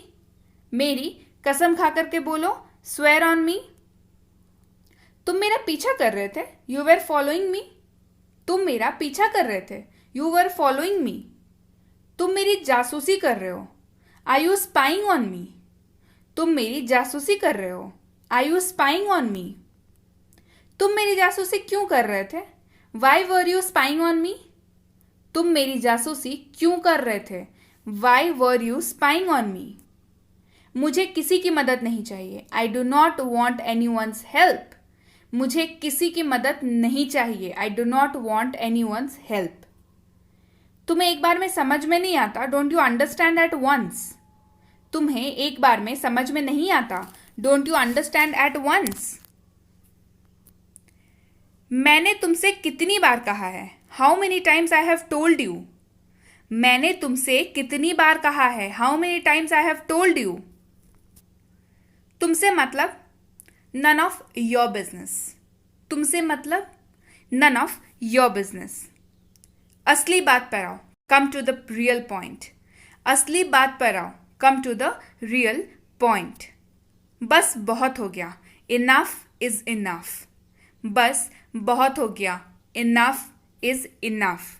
मेरी कसम खाकर के बोलो. Swear on me. तुम मेरा पीछा कर रहे थे. You were following me. तुम मेरा पीछा कर रहे थे. You were following me. तुम मेरी जासूसी कर रहे हो. Are you spying on me. तुम मेरी जासूसी कर रहे हो. Are you spying on me. तुम मेरी जासूसी क्यों कर रहे थे? Why were you spying on me. तुम मेरी जासूसी क्यों कर रहे थे? Why were you spying on me. मुझे किसी की मदद नहीं चाहिए. I do not want anyone's help. मुझे किसी की मदद नहीं चाहिए. I do not want anyone's help. तुम्हें एक बार में समझ में नहीं आता. Don't you understand at once. तुम्हें एक बार में समझ में नहीं आता. Don't you understand at once. मैंने तुमसे कितनी बार कहा है? How many times I have told you. मैंने तुमसे कितनी बार कहा है? How many times I have told you. तुमसे मतलब. None of your business. तुमसे मतलब. None of your business. असली बात पर आओ. Come to the real point. असली बात पर आओ. Come to the real point. बस बहुत हो गया. Enough is enough. बस बहुत हो गया. Enough is enough.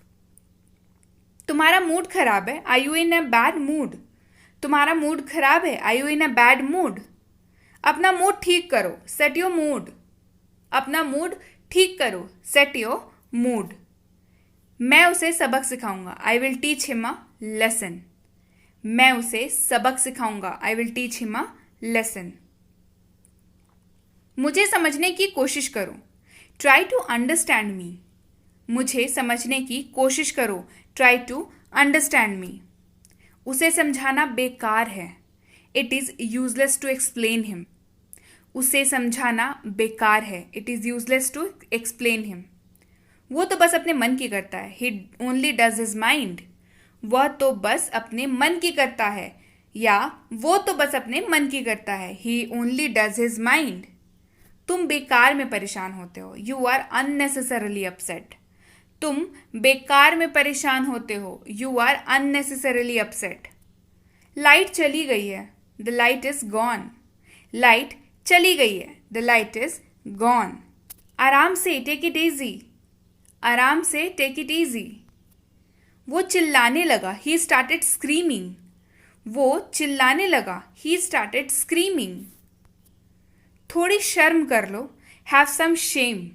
तुम्हारा मूड खराब है. Are you in a bad mood. तुम्हारा मूड खराब है. Are you in a bad mood. अपना मूड ठीक करो. Set your mood. अपना मूड ठीक करो. Set your mood. मैं उसे सबक सिखाऊंगा. I will teach him a lesson. मैं उसे सबक सिखाऊंगा. I will teach him a lesson. मुझे समझने की कोशिश करो. Try to understand me. मुझे समझने की कोशिश करो. Try to understand me. उसे समझाना बेकार है. It is useless to explain him. उसे समझाना बेकार है. It is useless to explain him. वो तो बस अपने मन की करता है. He only does his mind. वह तो बस अपने मन की करता है. या वो तो बस अपने मन की करता है. He only does his mind. तुम बेकार में परेशान होते हो. You are unnecessarily upset. तुम बेकार में परेशान होते हो. You are unnecessarily upset. Light चली गई है. The light is gone. Light चली गई है. The light is gone. आराम से. Take it easy. आराम से. Take it easy. वो चिल्लाने लगा. He started screaming. वो चिल्लाने लगा. He started screaming. थोड़ी शर्म कर लो. Have some Shem.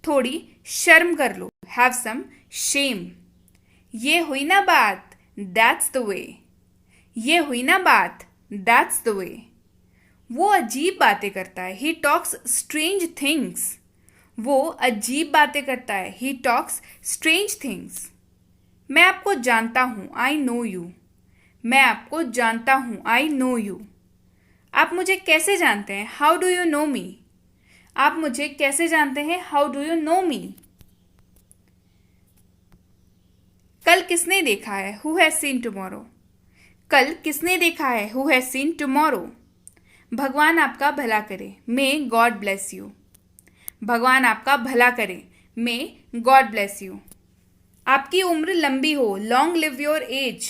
थोड़ी शर्म कर लो. Have some Shem. ये हुई ना बात. That's the way. ये हुई ना बात. That's the way. वो अजीब बातें करता है. He talks strange things. वो अजीब बातें करता है. He talks strange things. मैं आपको जानता हूँ. I know you. मैं आपको जानता हूँ. I know you. आप मुझे कैसे जानते हैं? हाउ डू यू नो मी? आप मुझे कैसे जानते हैं? हाउ डू यू नो मी? कल किसने देखा है? Who has seen tomorrow? कल किसने देखा है? Who has seen tomorrow? भगवान आपका भला करे। May God bless you. भगवान आपका भला करे। May God bless you. आपकी उम्र लंबी हो। Long live your age.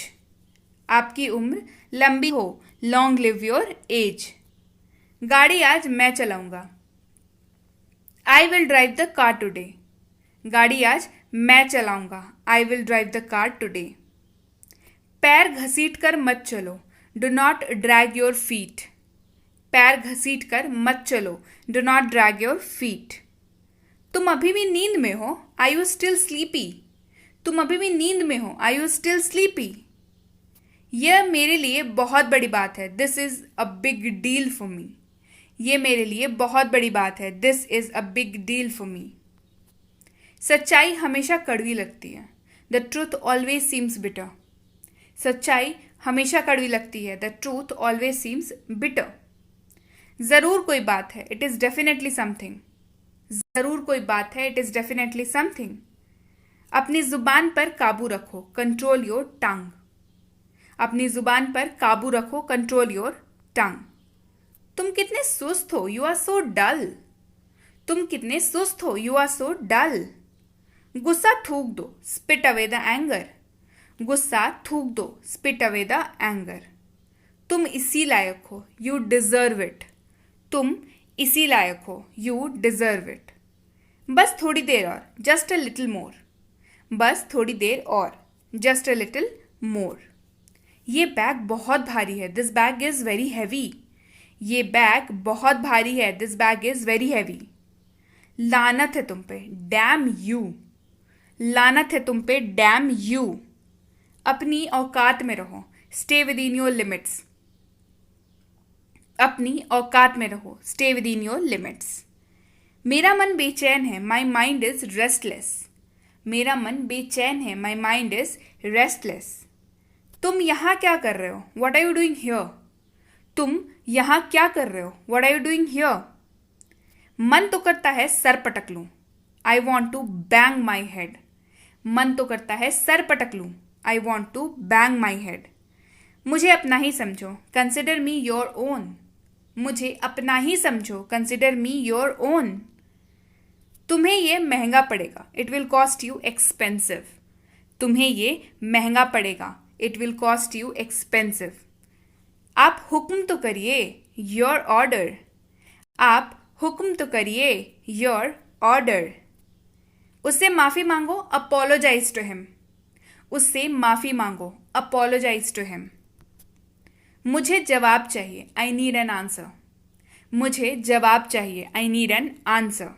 आपकी उम्र लंबी हो। Long live your age. गाड़ी आज मैं चलाऊंगा। I will drive the car today. गाड़ी आज मैं चलाऊंगा। I will drive the car today. पैर घसीट कर मत चलो। Do not drag your feet. पैर घसीट कर मत चलो। Do not drag your feet. तुम अभी भी नींद में हो। आई यू स्टिल स्लीपी। तुम अभी भी नींद में हो। आई यू स्टिल स्लीपी। यह मेरे लिए बहुत बड़ी बात है। This is a big deal for me. ये मेरे लिए बहुत बड़ी बात है। This is a big deal for me. सच्चाई हमेशा कड़वी लगती है। The truth always seems bitter. सच्चाई हमेशा कड़वी लगती है। The truth always seems bitter. जरूर कोई बात है। It is definitely something. जरूर कोई बात है। It is definitely something. अपनी जुबान पर काबू रखो। Control your tongue. अपनी जुबान पर काबू रखो। Control your tongue. तुम कितने सुस्त हो। यू आर सो डल। तुम कितने सुस्त हो। यू आर सो डल। गुस्सा थूक दो। Spit away the anger. गुस्सा थूक दो। Spit away the anger. तुम इसी लायक हो। You deserve it. तुम इसी लायक हो। You deserve it. बस थोड़ी देर और। Just a little more. बस थोड़ी देर और। Just a little more. ये बैग बहुत भारी है। This bag is very heavy. ये बैग बहुत भारी है। This bag is very heavy. लानत है तुम पे। Damn you. लानत है तुम पे। Damn you. अपनी औकात में रहो। Stay within your limits. अपनी औकात में रहो। Stay within your limits. मेरा मन बेचैन है। My mind is restless. मेरा मन बेचैन है। My mind is restless. तुम यहाँ क्या कर रहे हो? What are you doing here? तुम यहाँ क्या कर रहे हो? What are you doing here? मन तो करता है सर पटक लूं। I want to bang my head. मन तो करता है सर पटक लूं। I want to bang my head. मुझे अपना ही समझो। Consider me your own. मुझे अपना ही समझो। Consider me your own. तुम्हें ये महंगा पड़ेगा। It will cost you expensive. तुम्हें ये महंगा पड़ेगा। It will cost you expensive. आप हुक्म तो करिए। Your order. आप हुक्म तो करिए। Your order. उससे माफी मांगो। Apologise to him. उससे माफी मांगो। Apologise to him. मुझे जवाब चाहिए। I need an answer. मुझे जवाब चाहिए। I need an answer.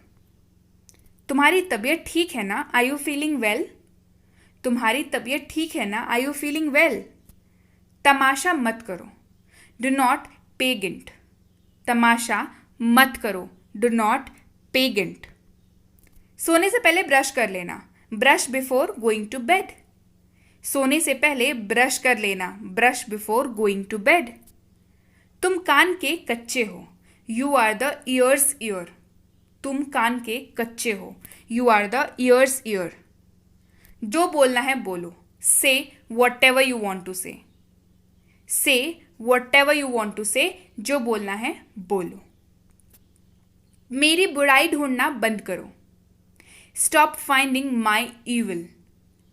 तुम्हारी तबीयत ठीक है ना? Are you feeling well? तुम्हारी तबीयत ठीक है ना? Are you feeling well? तमाशा मत करो। डू नॉट पे गिंट। तमाशा मत करो। डू नॉट पे गिंट। सोने से पहले ब्रश कर लेना। Brush before going to bed. सोने से पहले ब्रश कर लेना। Brush before going to bed. तुम कान के कच्चे हो। You are the ears ear. तुम कान के कच्चे हो। You are the ears ear. जो बोलना है बोलो। Say whatever you want to say. Say whatever you want to say. जो बोलना है बोलो। मेरी बुराई ढूंढना बंद करो। Stop finding my evil.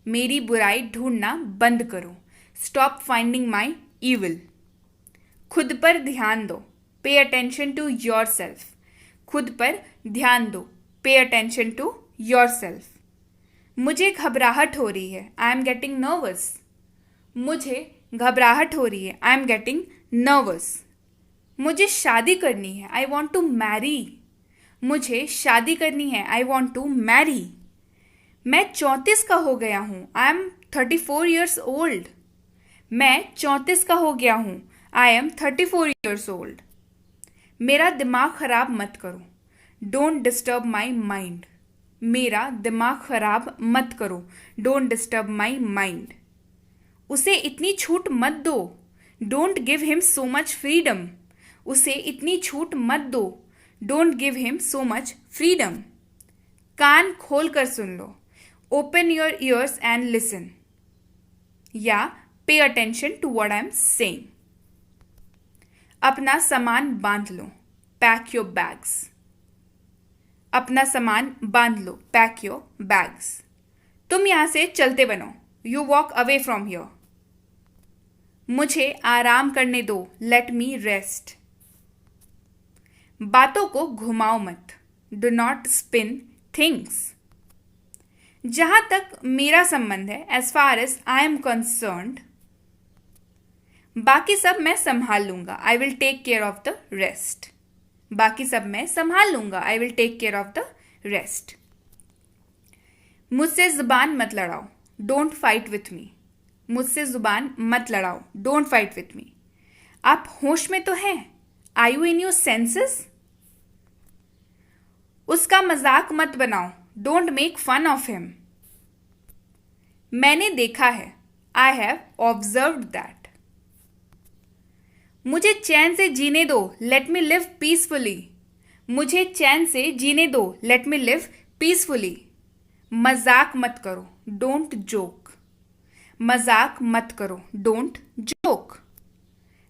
मेरी बुराई ढूंढना बंद करो। Stop finding my evil. खुद पर ध्यान दो। पे अटेंशन टू योर सेल्फ। खुद पर ध्यान दो। पे अटेंशन टू योर सेल्फ। मुझे घबराहट हो रही है। I am getting nervous. मुझे घबराहट हो रही है। I am getting nervous. मुझे शादी करनी है। I want to marry. मुझे शादी करनी है। I want to marry. मैं 34 का हो गया हूँ। I am 34 years old. मैं 34 का हो गया हूँ। I am 34 years old. मेरा दिमाग खराब मत करो। Don't disturb my mind. मेरा दिमाग खराब मत करो। Don't disturb my mind. उसे इतनी छूट मत दो। Don't give him so much freedom. उसे इतनी छूट मत दो, don't give him so much freedom. कान खोल कर सुन लो, open your ears and listen, या pay attention to what I am saying. अपना सामान बांध लो, पैक योर बैग्स। अपना सामान बांध लो, पैक योर बैग्स। तुम यहां से चलते बनो, you walk away from here. मुझे आराम करने दो, लेट मी रेस्ट। बातों को घुमाओ मत, डू नॉट स्पिन थिंग्स। जहां तक मेरा संबंध है, as far as I am concerned, बाकी सब मैं संभाल लूंगा, I will take care of the rest. बाकी सब मैं संभाल लूंगा, I will take care of the rest. मुझसे जुबान मत लड़ाओ, डोंट फाइट विथ मी। मुझसे जुबान मत लड़ाओ, डोंट फाइट विथ मी। आप होश में तो हैं, are you in your senses? उसका मजाक मत बनाओ, don't make fun of him. मैंने देखा है, आई हैव ऑब्जर्व्ड दैट। मुझे चैन से जीने दो, लेट मी लिव पीसफुली। मुझे चैन से जीने दो, लेट मी लिव पीसफुली। मजाक मत करो, डोंट जोक। मजाक मत करो, डोंट जोक।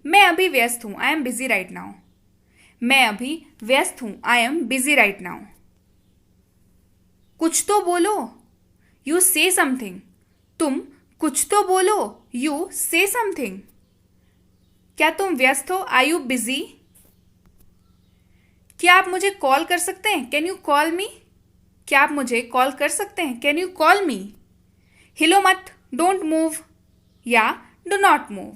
मैं अभी व्यस्त हूं, I am busy right now. मैं अभी व्यस्त हूं, I am busy right now. कुछ तो बोलो, यू से समथिंग। तुम कुछ तो बोलो, यू से समथिंग। क्या तुम व्यस्त हो, आर यू बिजी? क्या आप मुझे कॉल कर सकते हैं, कैन यू कॉल मी? क्या आप मुझे कॉल कर सकते हैं, कैन यू कॉल मी? हिलो मत, डोंट मूव, या डू नॉट मूव।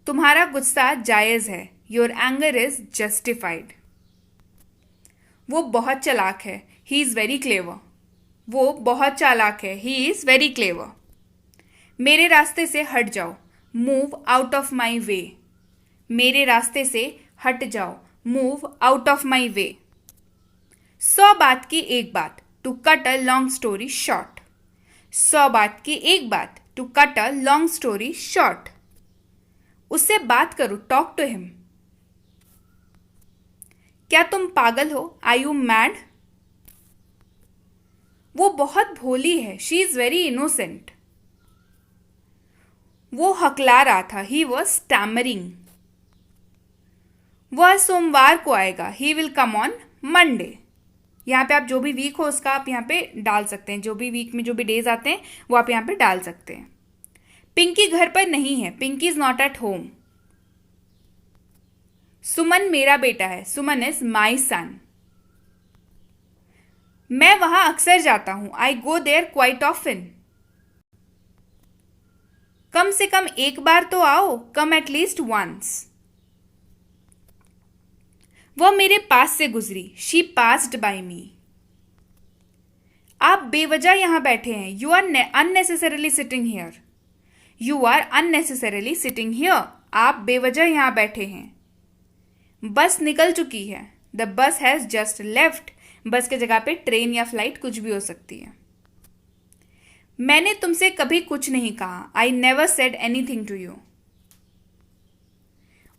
तुम्हारा गुस्सा जायज है, योर एंगर इज जस्टिफाइड। वो बहुत चालाक है, ही इज वेरी क्लेवर। वो बहुत चालाक है, ही इज वेरी क्लेवर। मेरे रास्ते से हट जाओ, move out of my way. मेरे रास्ते से हट जाओ, move out of my way. 100 बात की एक बात, to cut a long story short. 100 बात की एक बात, to cut a long story short. उससे बात करो, टॉक टू हिम। क्या तुम पागल हो, आर यू मैड? वो बहुत भोली है, शी इज वेरी इनोसेंट। वो हकला रहा था, ही वॉज स्टैमरिंग। वह सोमवार को आएगा, he will come on Monday. यहाँ पे आप जो भी वीक हो उसका आप यहाँ पे डाल सकते हैं, जो भी वीक में जो भी डेज आते हैं वो आप यहाँ पे डाल सकते हैं। पिंकी घर पर नहीं है, Pinky is not at home. Suman मेरा बेटा है, सुमन इज माई सन। मैं वहां अक्सर जाता हूं, आई गो देयर क्वाइट ऑफन। कम से कम एक बार तो आओ, कम एट लीस्ट वंस। वह मेरे पास से गुजरी, शी पास्ड बाय मी। आप बेवजह यहां बैठे हैं, you are unnecessarily sitting here. You are unnecessarily sitting here. आप बेवजह यहां बैठे हैं। बस निकल चुकी है, the bus has just left. बस के जगह पे ट्रेन या फ्लाइट कुछ भी हो सकती है। मैंने तुमसे कभी कुछ नहीं कहा, I never said anything to you.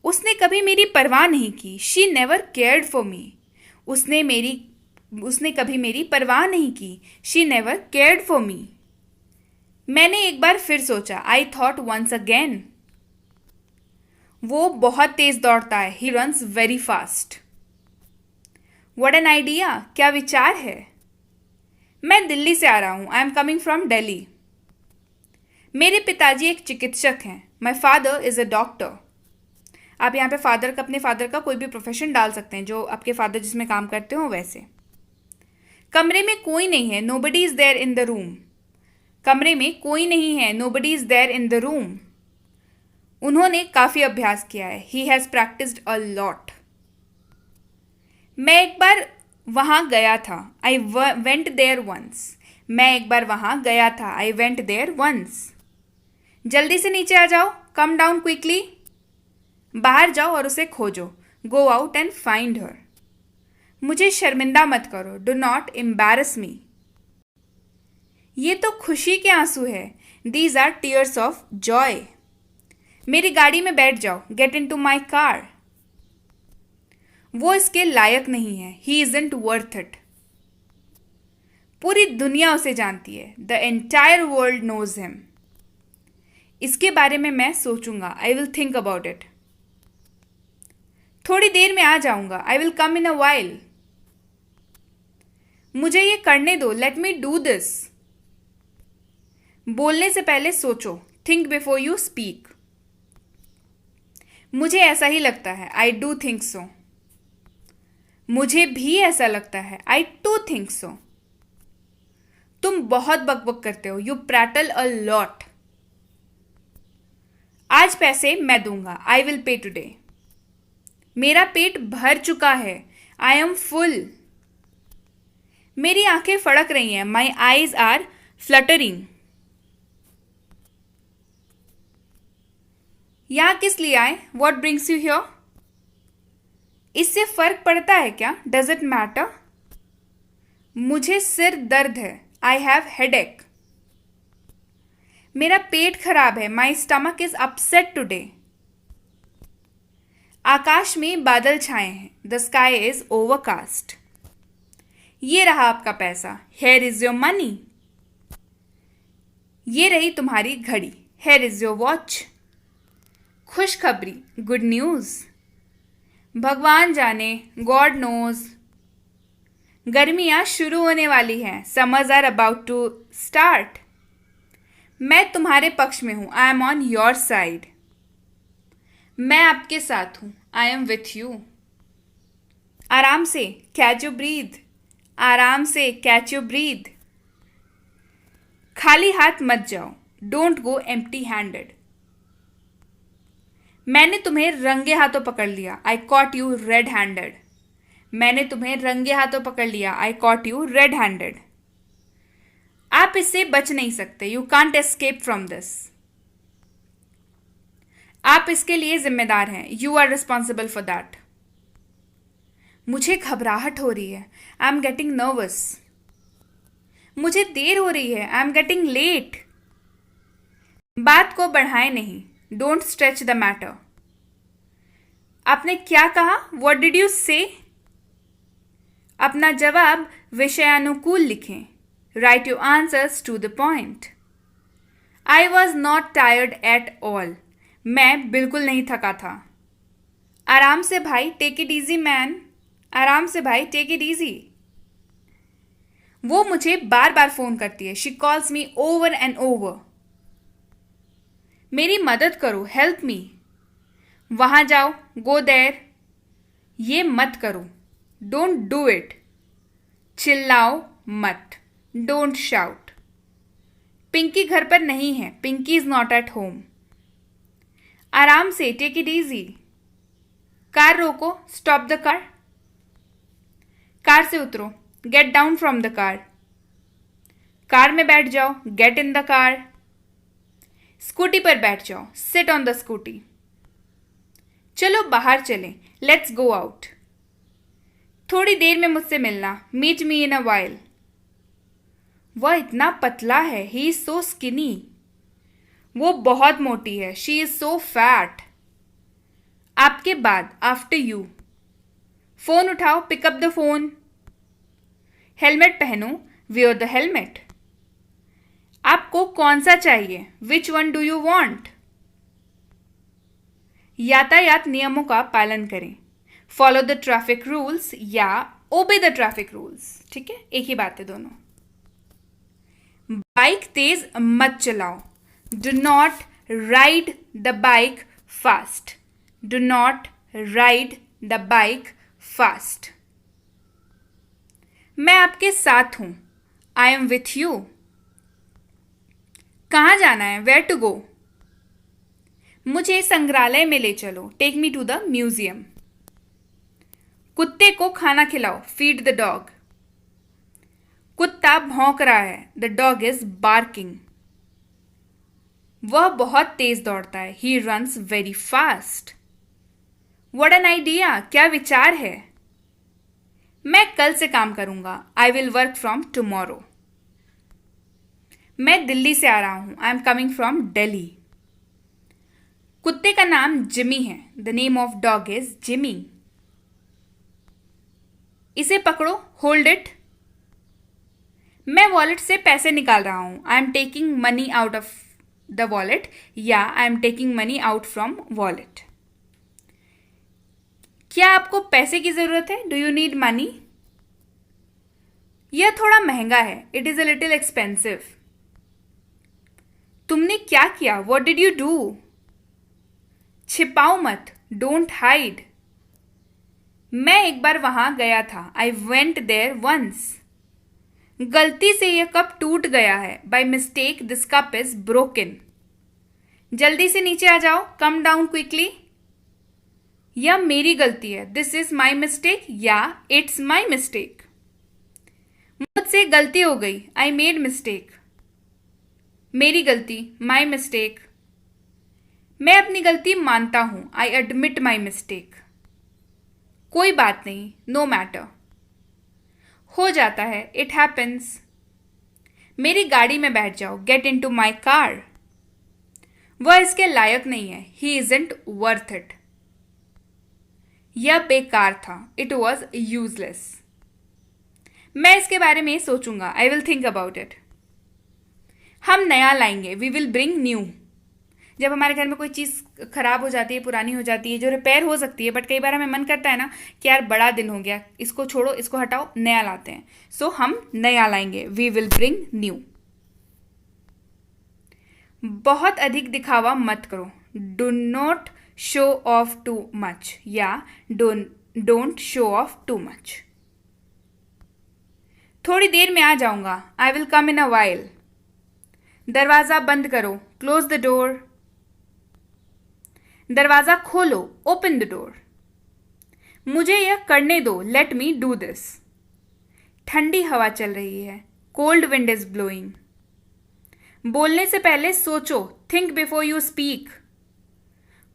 उसने कभी मेरी परवाह नहीं की, she never cared for me. उसने कभी मेरी परवाह नहीं की, she never cared for me. मैंने एक बार फिर सोचा, आई थॉट वंस अगेन। वो बहुत तेज दौड़ता है, he runs very fast. What an idea, क्या विचार है। मैं दिल्ली से आ रहा हूं, I am coming from Delhi. मेरे पिताजी एक चिकित्सक हैं, my father is a doctor. आप यहाँ पे फादर का, अपने फादर का कोई भी प्रोफेशन डाल सकते हैं, जो आपके फादर जिसमें काम करते हो वैसे। कमरे में कोई नहीं है, nobody is there in the room. कमरे में कोई नहीं है, nobody is there in the room. उन्होंने काफी अभ्यास किया है, he has practised a lot. मैं एक बार वहां गया था, आई वेंट देयर वंस। मैं एक बार वहां गया था, आई वेंट देयर वंस। जल्दी से नीचे आ जाओ, कम डाउन क्विकली। बाहर जाओ और उसे खोजो, go out and find her. मुझे शर्मिंदा मत करो, डू नॉट एम्बैरस मी। ये तो खुशी के आंसू है, these are tears of joy. मेरी गाड़ी में बैठ जाओ, get into my car. वो इसके लायक नहीं है, ही इजंट वर्थ इट। पूरी दुनिया उसे जानती है, the entire world knows him. इसके बारे में मैं सोचूंगा, I will think about it. थोड़ी देर में आ जाऊंगा, I will come in a while. मुझे ये करने दो, लेट मी डू दिस। बोलने से पहले सोचो, थिंक बिफोर यू स्पीक। मुझे ऐसा ही लगता है, आई डू थिंक सो। मुझे भी ऐसा लगता है, आई टू थिंक सो। तुम बहुत बकबक करते हो, यू प्रैटल अ लॉट। आज पैसे मैं दूंगा, आई विल पे टुडे। मेरा पेट भर चुका है, आई एम फुल। मेरी आंखें फड़क रही हैं, माई आईज आर फ्लटरिंग। यहां किस लिए आए, वॉट ब्रिंग्स यू हियर? इससे फर्क पड़ता है क्या, डज इट मैटर? मुझे सिर दर्द है, आई हैव हेडेक। मेरा पेट खराब है, my stomach is upset today. आकाश में बादल छाए हैं, द स्काई इज ओवरकास्ट। ये रहा आपका पैसा, हेयर इज योर मनी। ये रही तुम्हारी घड़ी, हेयर इज योर वॉच। खुशखबरी, गुड न्यूज। भगवान जाने, गॉड नोज। गर्मियां शुरू होने वाली हैं, summers are about to start. मैं तुम्हारे पक्ष में हूं, I am on your side. मैं आपके साथ हूं, आई एम विथ यू। आराम से, कैच योर ब्रीथ। आराम से, कैच योर ब्रीथ। खाली हाथ मत जाओ, डोंट गो एम्प्टी हैंडेड। मैंने तुम्हें रंगे हाथों पकड़ लिया, I caught you red handed. मैंने तुम्हें रंगे हाथों पकड़ लिया, I caught you red handed. आप इससे बच नहीं सकते, you can't escape from this. आप इसके लिए जिम्मेदार हैं, you are responsible for that. मुझे घबराहट हो रही है, आई एम गेटिंग नर्वस। मुझे देर हो रही है, आई एम गेटिंग लेट। बात को बढ़ाए नहीं, डोंट स्ट्रेच द मैटर। आपने क्या कहा, वॉट डिड यू से? अपना जवाब विषयानुकूल लिखें, write your answers to the point. I was not tired at all. मैं बिल्कुल नहीं थका था। आराम से भाई, टेक इट इजी मैन। आराम से भाई, टेक इट इजी। वो मुझे बार बार फोन करती है, she calls me over and over. मेरी मदद करो, हेल्प मी। वहां जाओ, गो देयर। ये मत करो, डोंट डू इट। चिल्लाओ मत, डोंट शाउट। पिंकी घर पर नहीं है, Pinky is not at home. आराम से, टेक इट इजी। कार रोको, स्टॉप द कार। कार से उतरो, get down from the car. Car में बैठ जाओ, get in the car. Scooty पर बैठ जाओ, सिट ऑन द स्कूटी। चलो बाहर चलें, लेट्स गो आउट। थोड़ी देर में मुझसे मिलना, meet me in a while. वह इतना पतला है, ही इज सो स्किनी। वो बहुत मोटी है, शी इज सो फैट। आपके बाद, आफ्टर यू। फोन उठाओ, पिकअप द फोन। हेलमेट पहनो, वियर द हेलमेट। आपको कौन सा चाहिए, which one do you want? यातायात नियमों का पालन करें, फॉलो द ट्रैफिक रूल्स या ओबे द ट्रैफिक रूल्स। ठीक है, एक ही बात है दोनों। बाइक तेज मत चलाओ, do not ride the bike fast. Do not ride the bike fast. मैं आपके साथ हूं, आई एम विथ यू। कहाँ जाना है, वेयर टू गो? मुझे संग्रहालय में ले चलो, take me to the museum. कुत्ते को खाना खिलाओ, फीड द डॉग। कुत्ता भौंक रहा है, द डॉग इज बार्किंग। वह बहुत तेज दौड़ता है, he runs very fast. What an idea, क्या विचार है। मैं कल से काम करूंगा, I will work from tomorrow. मैं दिल्ली से आ रहा हूं, I am coming from Delhi. कुत्ते का नाम जिमी है, the name of dog is Jimmy. इसे पकड़ो, होल्ड इट। मैं वॉलेट से पैसे निकाल रहा हूं, I am taking money out of the wallet, या I am taking money out from wallet. क्या आपको पैसे की जरूरत है? Do you need money? यह थोड़ा महंगा है, it is a little expensive. तुमने क्या किया? What did you do? छिपाओ मत, डोंट हाइड। मैं एक बार वहां गया था, आई वेंट देयर वंस। गलती से यह कप टूट गया है, by mistake this cup is broken. जल्दी से नीचे आ जाओ, कम डाउन क्विकली। यह मेरी गलती है, दिस इज माई मिस्टेक, या इट्स माई मिस्टेक। मुझसे गलती हो गई, आई मेड मिस्टेक। मेरी गलती, माई मिस्टेक। मैं अपनी गलती मानता हूं, आई एडमिट माई मिस्टेक। कोई बात नहीं, नो मैटर। हो जाता है, इट हैपन्स। मेरी गाड़ी में बैठ जाओ, get into my car. वह इसके लायक नहीं है, ही इजंट वर्थ इट। यह बेकार था, इट वॉज यूजलेस। मैं इसके बारे में सोचूंगा, I will think about it. हम नया लाएंगे, वी विल ब्रिंग न्यू। जब हमारे घर में कोई चीज़ खराब हो जाती है, पुरानी हो जाती है, जो रिपेयर हो सकती है, बट कई बार हमें मन करता है ना कि यार बड़ा दिन हो गया, इसको छोड़ो, इसको हटाओ, नया लाते हैं। सो हम नया लाएंगे, वी विल ब्रिंग न्यू। बहुत अधिक दिखावा मत करो, do not show off too much, या don't show off too much. थोड़ी देर में आ जाऊंगा, I will come in a while. दरवाजा बंद करो, क्लोज द डोर। दरवाजा खोलो, ओपन द डोर। मुझे यह करने दो, लेट मी डू दिस। ठंडी हवा चल रही है, कोल्ड विंड इज ब्लोइंग। बोलने से पहले सोचो, थिंक बिफोर यू स्पीक।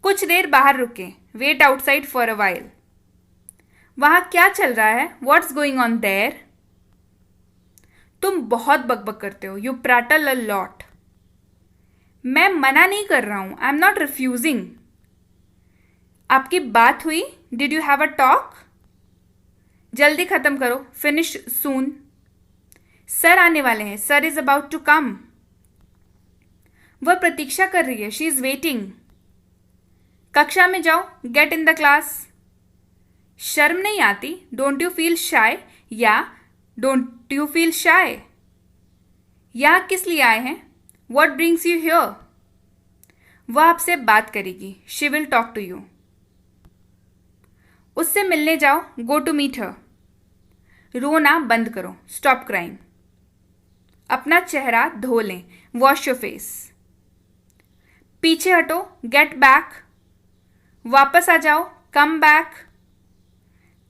कुछ देर बाहर रुके, wait outside for a while. वहां क्या चल रहा है? What's going on there? तुम बहुत बकबक करते हो, यू प्रैटल अ लॉट। मैं मना नहीं कर रहा हूं, आई एम नॉट रिफ्यूजिंग। आपकी बात हुई? Did you have a talk? जल्दी खत्म करो, फिनिश सून। सर आने वाले हैं, sir is about to come. वह प्रतीक्षा कर रही है, शी इज वेटिंग। कक्षा में जाओ, गेट इन द क्लास। शर्म नहीं आती? डोंट यू फील शाय, या डोंट यू फील शाय। यहां किस लिए आए हैं? What brings you here? वह आपसे बात करेगी, she will talk to you. उससे मिलने जाओ, गो टू मीट हर। रोना बंद करो, स्टॉप क्राइंग। अपना चेहरा धो लें, वॉश योर फेस। पीछे हटो, गेट बैक। वापस आ जाओ, कम बैक।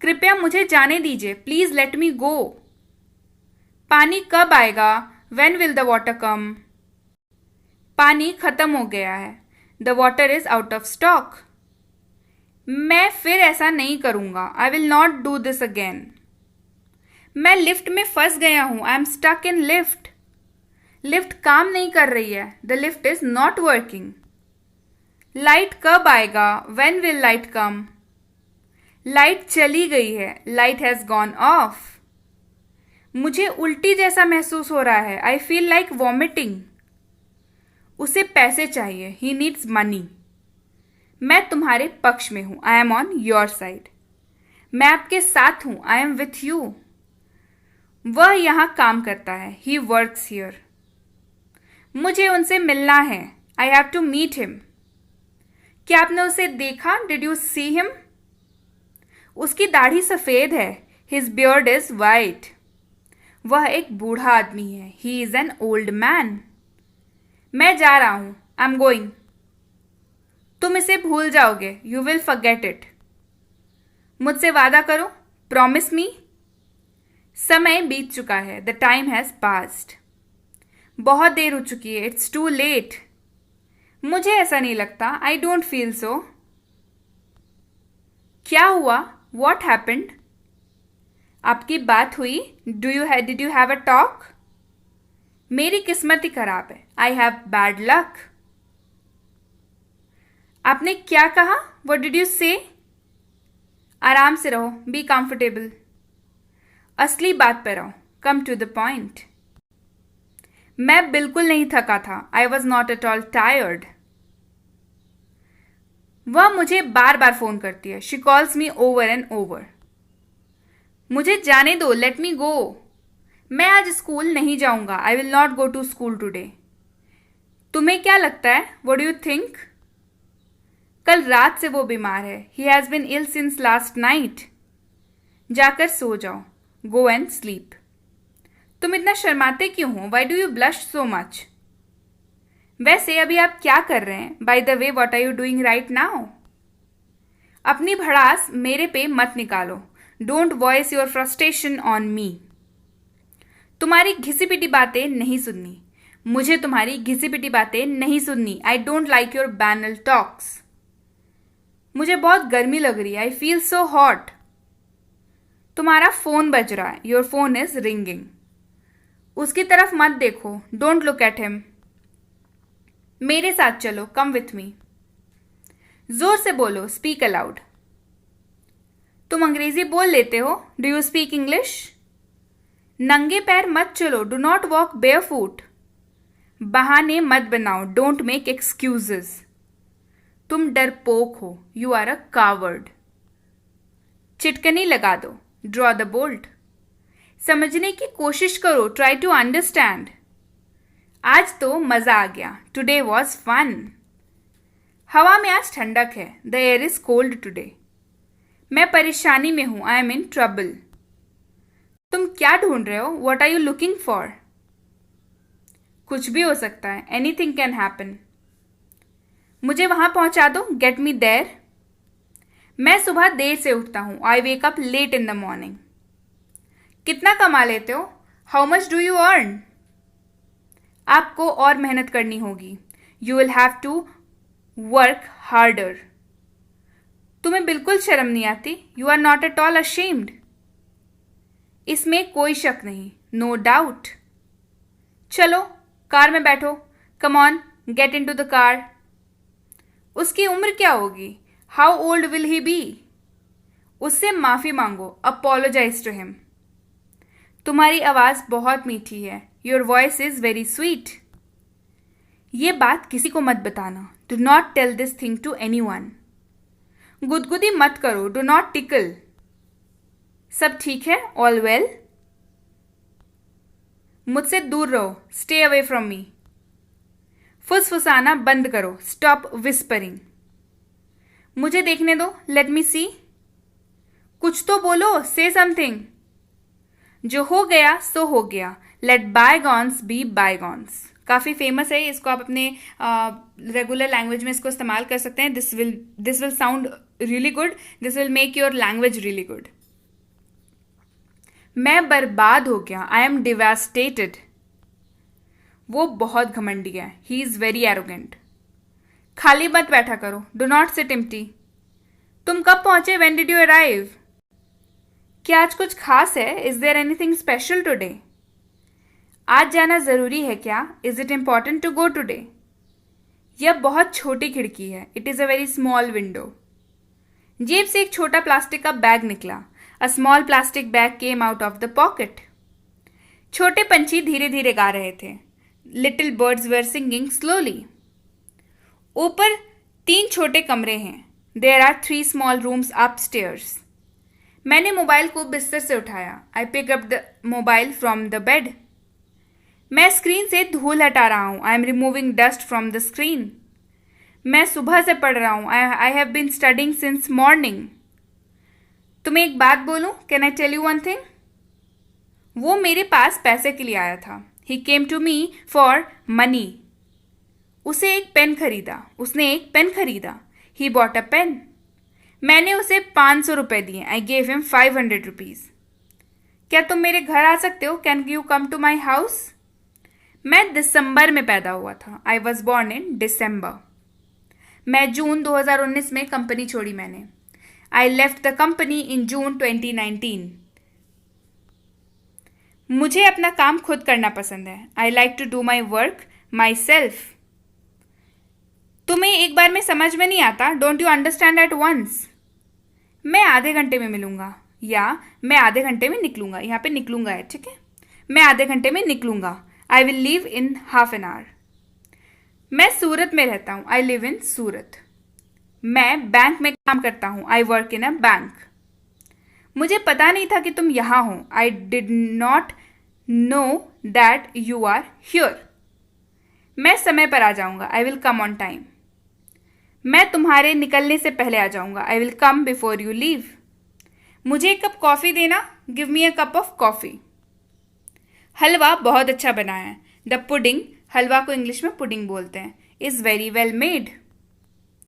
कृपया मुझे जाने दीजिए, प्लीज लेट मी गो। पानी कब आएगा? When will the water come? पानी खत्म हो गया है, the water is out of stock. मैं फिर ऐसा नहीं करूंगा, I will not do this again. मैं लिफ्ट में फंस गया हूं, I am stuck in lift. Lift काम नहीं कर रही है, the lift is not working. Light कब आएगा? When will light come? Light चली गई है, लाइट हैज गॉन ऑफ। मुझे उल्टी जैसा महसूस हो रहा है, आई फील लाइक वॉमिटिंग। उसे पैसे चाहिए, ही नीड्स मनी। मैं तुम्हारे पक्ष में हूं, I am on your side. मैं आपके साथ हूं, आई एम विथ यू। वह यहां काम करता है, ही वर्क्स हियर। मुझे उनसे मिलना है, I have to meet him. क्या आपने उसे देखा? Did you see him? उसकी दाढ़ी सफेद है, हिज बियर्ड इज वाइट। वह एक बूढ़ा आदमी है, he is an old man. मैं जा रहा हूं, आई एम गोइंग। तुम इसे भूल जाओगे, यू विल फॉरगेट इट। मुझसे वादा करो, प्रॉमिस मी। समय बीत चुका है, द टाइम हैज पास्ड। बहुत देर हो चुकी है, इट्स टू लेट। मुझे ऐसा नहीं लगता, आई डोंट फील सो। क्या हुआ? What happened? आपकी बात हुई? Did you have a talk? मेरी किस्मत ही खराब है, आई हैव बैड लक। आपने क्या कहा? व्हाट डिड यू से? आराम से रहो, बी कंफर्टेबल। असली बात पर आओ, कम टू द पॉइंट। मैं बिल्कुल नहीं थका था, I was not at all tired. वह मुझे बार बार फोन करती है, she calls me over and over. मुझे जाने दो, लेट मी गो। मैं आज स्कूल नहीं जाऊंगा, I will not go to school today. तुम्हें क्या लगता है, व्हाट डू यू थिंक? कल रात से वो बीमार है, he has been ill since last night. जाकर सो जाओ, गो एंड स्लीप। तुम इतना शर्माते क्यों हो, why do you blush so much? वैसे अभी आप क्या कर रहे हैं? By the way, what are you doing right now? अपनी भड़ास मेरे पे मत निकालो, don't voice your frustration on me. तुम्हारी घिसी पिटी बातें नहीं सुननी, मुझे तुम्हारी घिसी पिटी बातें नहीं सुननी। I don't like your banal talks. मुझे बहुत गर्मी लग रही है, आई फील सो हॉट। तुम्हारा फोन बज रहा है, योर फोन इज रिंगिंग। उसकी तरफ मत देखो, डोंट लुक एट हिम। मेरे साथ चलो, कम विथ मी। जोर से बोलो, स्पीक अलाउड। तुम अंग्रेजी बोल लेते हो, डू यू स्पीक इंग्लिश? नंगे पैर मत चलो, डू नॉट वॉक बेयरफुट। बहाने मत बनाओ, डोंट मेक एक्सक्यूजेस। तुम डरपोक हो, यू आर अ कावर्ड। चिटकनी लगा दो, ड्रॉ द बोल्ट। समझने की कोशिश करो, ट्राई टू अंडरस्टैंड। आज तो मजा आ गया, टुडे वॉज फन। हवा में आज ठंडक है, the air is cold today. मैं परेशानी में हूं, आई एम इन ट्रबल। तुम क्या ढूंढ रहे हो, what are you looking for? कुछ भी हो सकता है, एनीथिंग कैन हैपन। मुझे वहां पहुंचा दो, गेट मी देयर। मैं सुबह देर से उठता हूं, I wake up late in the morning. कितना कमा लेते हो, how much do you earn? आपको और मेहनत करनी होगी, you will have to work harder. तुम्हें बिल्कुल शर्म नहीं आती, you are not at all ashamed. इसमें कोई शक नहीं, नो डाउट। चलो कार में बैठो, come on, get into the car. उसकी उम्र क्या होगी, how old will he be? उससे माफी मांगो, अपोलोजाइज टू हिम। तुम्हारी आवाज बहुत मीठी है, your voice is very sweet. ये बात किसी को मत बताना, do not tell this thing to anyone. गुदगुदी मत करो, डू नॉट टिकल। सब ठीक है, ऑल वेल? मुझसे दूर रहो, स्टे अवे फ्रॉम मी। फुसफुसाना बंद करो, स्टॉप विस्परिंग। मुझे देखने दो, लेट मी सी। कुछ तो बोलो, से समथिंग। जो हो गया सो हो गया, लेट बायगॉन्स बी बायगॉन्स। काफ़ी फेमस है, इसको आप अपने रेगुलर लैंग्वेज में इसको इस्तेमाल कर सकते हैं। This will sound really good, this will make your language really good. मैं बर्बाद हो गया, आई एम डिवास्टेटेड। वो बहुत घमंडी है, ही इज वेरी एरोगेंट। खाली मत बैठा करो, डू नॉट सिट एम्प्टी। तुम कब पहुंचे, व्हेन डिड यू अराइव? क्या आज कुछ खास है, is there anything special today? आज जाना जरूरी है क्या, is it important to go today? यह बहुत छोटी खिड़की है, it is a very small window. जेब से एक छोटा प्लास्टिक का बैग निकला, a small plastic bag came out of the pocket. छोटे पंछी धीरे धीरे गा रहे थे, little birds were singing slowly. ऊपर 3 छोटे कमरे हैं, there are 3 small rooms upstairs. मैंने मोबाइल को बिस्तर से उठाया, I pick up the mobile from the bed. मैं स्क्रीन से धूल हटा रहा हूं, I am removing dust from the screen. मैं सुबह से पढ़ रहा हूं, I have been studying since morning. तुम्हें एक बात बोलूं, can I tell you one thing? वो मेरे पास पैसे के लिए आया था, he came to me for money. उसने एक पेन खरीदा, ही बॉट अ पेन। मैंने उसे 500 रुपए दिए, आई गेव हिम 500 रुपीज। क्या तुम मेरे घर आ सकते हो, can you come to my house? मैं दिसंबर में पैदा हुआ था, I was born in December. मैं जून 2019 में कंपनी छोड़ी मैंने, I left the company in June 2019। मुझे अपना काम खुद करना पसंद है, I like to do my work myself. तुम्हें एक बार में समझ में नहीं आता, don't you understand at once? मैं आधे घंटे में मिलूंगा, या मैं आधे घंटे में निकलूंगा, यहाँ पे निकलूंगा है, ठीक है। मैं आधे घंटे में निकलूंगा, I will leave in half an hour. मैं सूरत में रहता हूँ, आई लिव इन सूरत। मैं बैंक में काम करता हूँ, I work in a bank. मुझे पता नहीं था कि तुम यहाँ हो, I did not know that you are here. मैं समय पर आ जाऊंगा, I will come on time. मैं तुम्हारे निकलने से पहले आ जाऊंगा, I will come before you leave. मुझे एक कप कॉफी देना, give me a cup of coffee. हलवा बहुत अच्छा बना है, द पुडिंग, हलवा को इंग्लिश में पुडिंग बोलते हैं, इज वेरी वेल मेड।